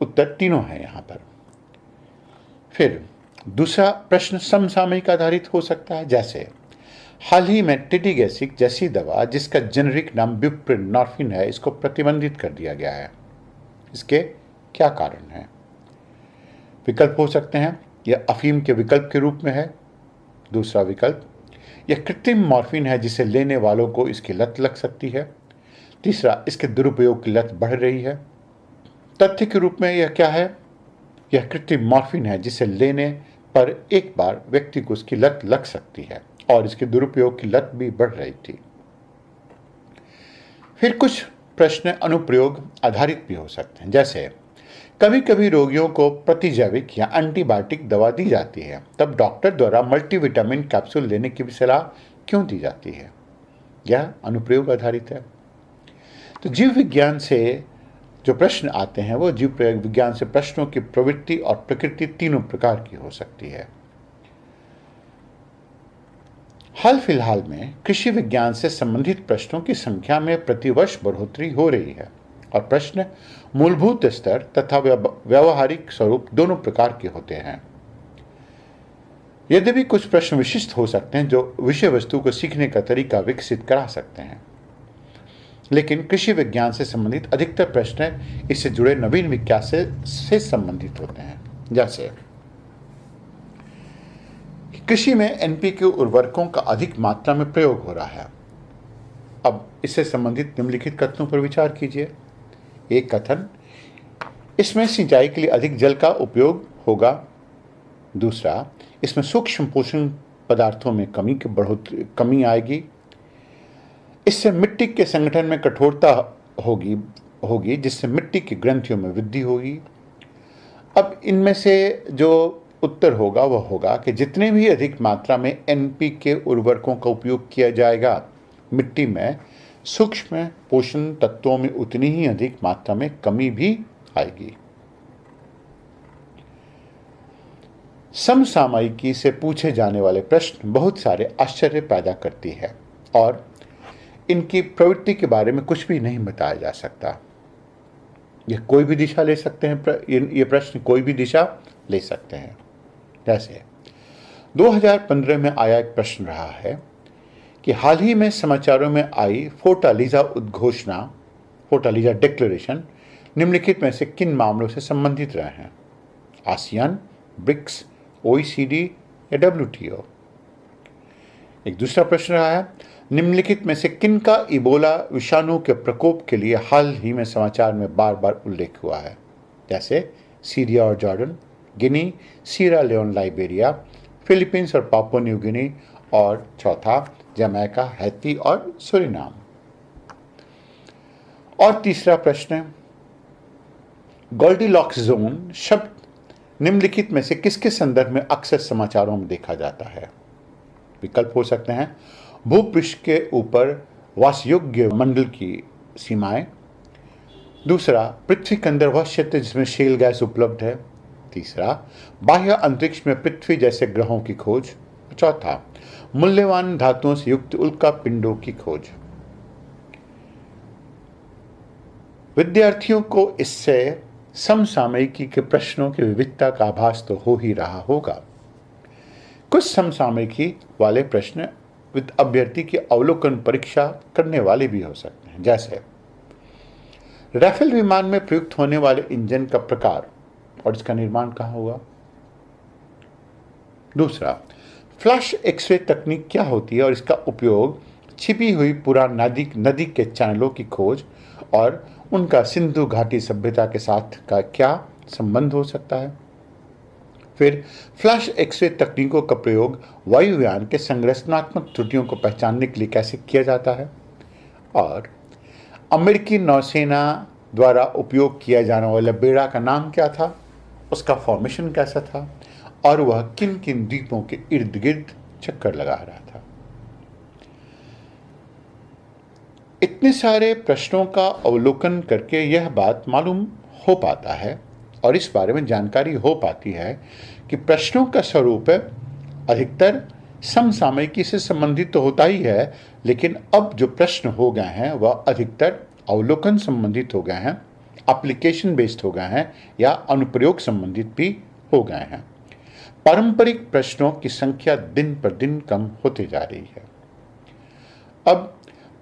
S1: उत्तर तीनों है यहां पर। फिर दूसरा प्रश्न समसामयिक आधारित हो सकता है, जैसे हाल ही में टिटिगेसिक जैसी दवा जिसका जेनेरिक नाम ब्यूप्रेनॉर्फिन है, इसको प्रतिबंधित कर दिया गया है। इसके क्या कारण हैं? विकल्प हो सकते हैं, यह अफीम के विकल्प के रूप में है। दूसरा विकल्प, यह कृत्रिम मॉर्फिन है जिसे लेने वालों को इसकी लत लग सकती है। तीसरा, इसके दुरुपयोग की लत बढ़ रही है। तथ्य के रूप में यह क्या है? यह कृत्रिम मॉर्फिन है जिसे लेने पर एक बार व्यक्ति को उसकी लत लग सकती है और इसके दुरुपयोग की लत भी बढ़ रही थी। फिर कुछ प्रश्न अनुप्रयोग आधारित भी हो सकते हैं, जैसे कभी कभी रोगियों को प्रतिजैविक या एंटीबायोटिक दवा दी जाती है, तब डॉक्टर द्वारा मल्टीविटामिन कैप्सूल लेने की भी सलाह क्यों दी जाती है? यह अनुप्रयोग आधारित है। तो जीव विज्ञान से जो प्रश्न आते हैं वो जीव विज्ञान से प्रश्नों की प्रवृत्ति और प्रकृति तीनों प्रकार की हो सकती है। हाल फिलहाल में कृषि विज्ञान से संबंधित प्रश्नों की संख्या में प्रतिवर्ष बढ़ोतरी हो रही है और प्रश्न मूलभूत स्तर तथा व्यावहारिक स्वरूप दोनों प्रकार के होते हैं। यद्यपि कुछ प्रश्न विशिष्ट हो सकते हैं जो विषय वस्तु को सीखने का तरीका विकसित करा सकते हैं, लेकिन कृषि विज्ञान से संबंधित अधिकतर प्रश्न इससे जुड़े नवीन विकास से संबंधित होते हैं, जैसे कृषि में एनपीके उर्वरकों का अधिक मात्रा में प्रयोग हो रहा है। अब इससे संबंधित निम्नलिखित कथनों पर विचार कीजिए। एक कथन, इसमें सिंचाई के लिए अधिक जल का उपयोग होगा। दूसरा, इसमें सूक्ष्म पोषण पदार्थों में कमी आएगी। इससे मिट्टी के संगठन में कठोरता होगी जिससे मिट्टी की ग्रंथियों में वृद्धि होगी। अब इनमें से जो उत्तर होगा वह होगा कि जितने भी अधिक मात्रा में एनपीके उर्वरकों का उपयोग किया जाएगा, मिट्टी में सूक्ष्म पोषण तत्वों में उतनी ही अधिक मात्रा में कमी भी आएगी। समसामयिकी से पूछे जाने वाले प्रश्न बहुत सारे आश्चर्य पैदा करती है और इनकी प्रवृत्ति के बारे में कुछ भी नहीं बताया जा सकता। यह कोई भी दिशा ले सकते हैं, ये प्रश्न कोई भी दिशा ले सकते हैं। जैसे 2015 में आया एक प्रश्न रहा है कि हाल ही में समाचारों में आई फोर्टालीजा उद्घोषणा, फोर्टालीजा डिक्लेरेशन निम्नलिखित में से किन मामलों से संबंधित रहे हैं? आसियान, ब्रिक्स, ओईसीडी या डब्ल्यूटीओ? एक दूसरा प्रश्न रहा है, निम्नलिखित में से किन का इबोला विषाणु के प्रकोप के लिए हाल ही में समाचार में बार बार उल्लेख हुआ है? जैसे सीरिया और जॉर्डन, गिनी, सीरा लियोन, लाइबेरिया, फिलीपींस और पापुआ न्यू गिनी, और चौथा जमैका, हैती और सूरीनाम। और तीसरा प्रश्न, गोल्डीलॉक्स जोन शब्द निम्नलिखित में से किसके संदर्भ में अक्सर समाचारों में देखा जाता है? विकल्प हो सकते हैं, भूपृष्ठ के ऊपर वासयोग्य मंडल की सीमाएं। दूसरा, पृथ्वी के अंदर वह क्षेत्र जिसमें शेल गैस उपलब्ध है। तीसरा, बाह्य अंतरिक्ष में पृथ्वी जैसे ग्रहों की खोज। चौथा, मूल्यवान धातुओं से युक्त उल्का पिंडों की खोज। विद्यार्थियों को इससे समसामयिकी के प्रश्नों की विविधता का आभास तो हो ही रहा होगा। कुछ समसामयिकी वाले प्रश्न अभ्यर्थी की अवलोकन परीक्षा करने वाले भी हो सकते हैं, जैसे राफेल विमान में प्रयुक्त होने वाले इंजन का प्रकार और इसका निर्माण कहाँ हुआ? दूसरा, फ्लैश एक्सरे तकनीक क्या होती है और इसका उपयोग छिपी हुई पुरान नदी के चैनलों की खोज और उनका सिंधु घाटी सभ्यता के साथ का क्या संबंध हो सकता है? फिर फ्लैश एक्सरे तकनीकों का प्रयोग वायुयान के संरचनात्मक त्रुटियों को पहचानने के लिए कैसे किया जाता है? और अमेरिकी नौसेना द्वारा उपयोग किया जाने वाला बेड़ा का नाम क्या था, उसका फॉर्मेशन कैसा था और वह किन किन द्वीपों के इर्द गिर्द चक्कर लगा रहा था? इतने सारे प्रश्नों का अवलोकन करके यह बात मालूम हो पाता है और इस बारे में जानकारी हो पाती है कि प्रश्नों का स्वरूप अधिकतर समसामयिकी से संबंधित तो होता ही है, लेकिन अब जो प्रश्न हो गए हैं वह अधिकतर अवलोकन संबंधित हो गए हैं, एप्लीकेशन बेस्ड हो गए हैं या अनुप्रयोग संबंधित भी हो गए हैं। पारंपरिक प्रश्नों की संख्या दिन पर दिन कम होती जा रही है। अब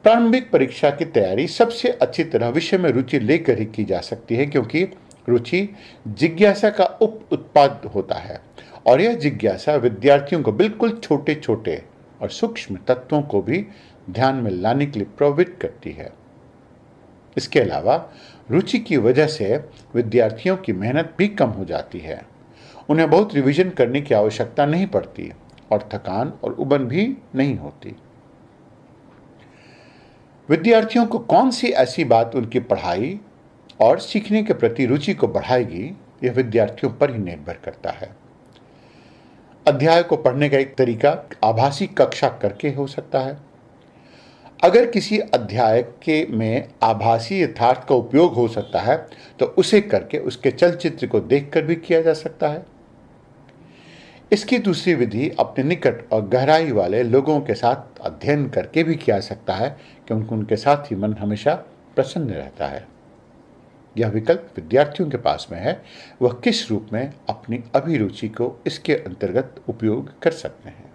S1: प्रारंभिक परीक्षा की तैयारी सबसे अच्छी तरह विषय में रुचि लेकर ही की जा सकती है, क्योंकि रुचि जिज्ञासा का उप उत्पाद होता है और यह जिज्ञासा विद्यार्थियों को बिल्कुल छोटे छोटे और सूक्ष्म तत्वों को भी ध्यान में लाने के लिए प्रवृत्त करती है। इसके अलावा रुचि की वजह से विद्यार्थियों की मेहनत भी कम हो जाती है। उन्हें बहुत रिवीजन करने की आवश्यकता नहीं पड़ती और थकान और उबन भी नहीं होती। विद्यार्थियों को कौन सी ऐसी बात उनकी पढ़ाई और सीखने के प्रति रुचि को बढ़ाएगी, यह विद्यार्थियों पर ही निर्भर करता है। अध्याय को पढ़ने का एक तरीका आभासी कक्षा करके हो सकता है। अगर किसी अध्याय में आभासी यथार्थ का उपयोग हो सकता है तो उसे करके उसके चलचित्र को देखकर भी किया जा सकता है। इसकी दूसरी विधि अपने निकट और गहराई वाले लोगों के साथ अध्ययन करके भी किया जा सकता है, क्योंकि उनके साथ ही मन हमेशा प्रसन्न रहता है। यह विकल्प विद्यार्थियों के पास में है, वह किस रूप में अपनी अभिरुचि को इसके अंतर्गत उपयोग कर सकते हैं।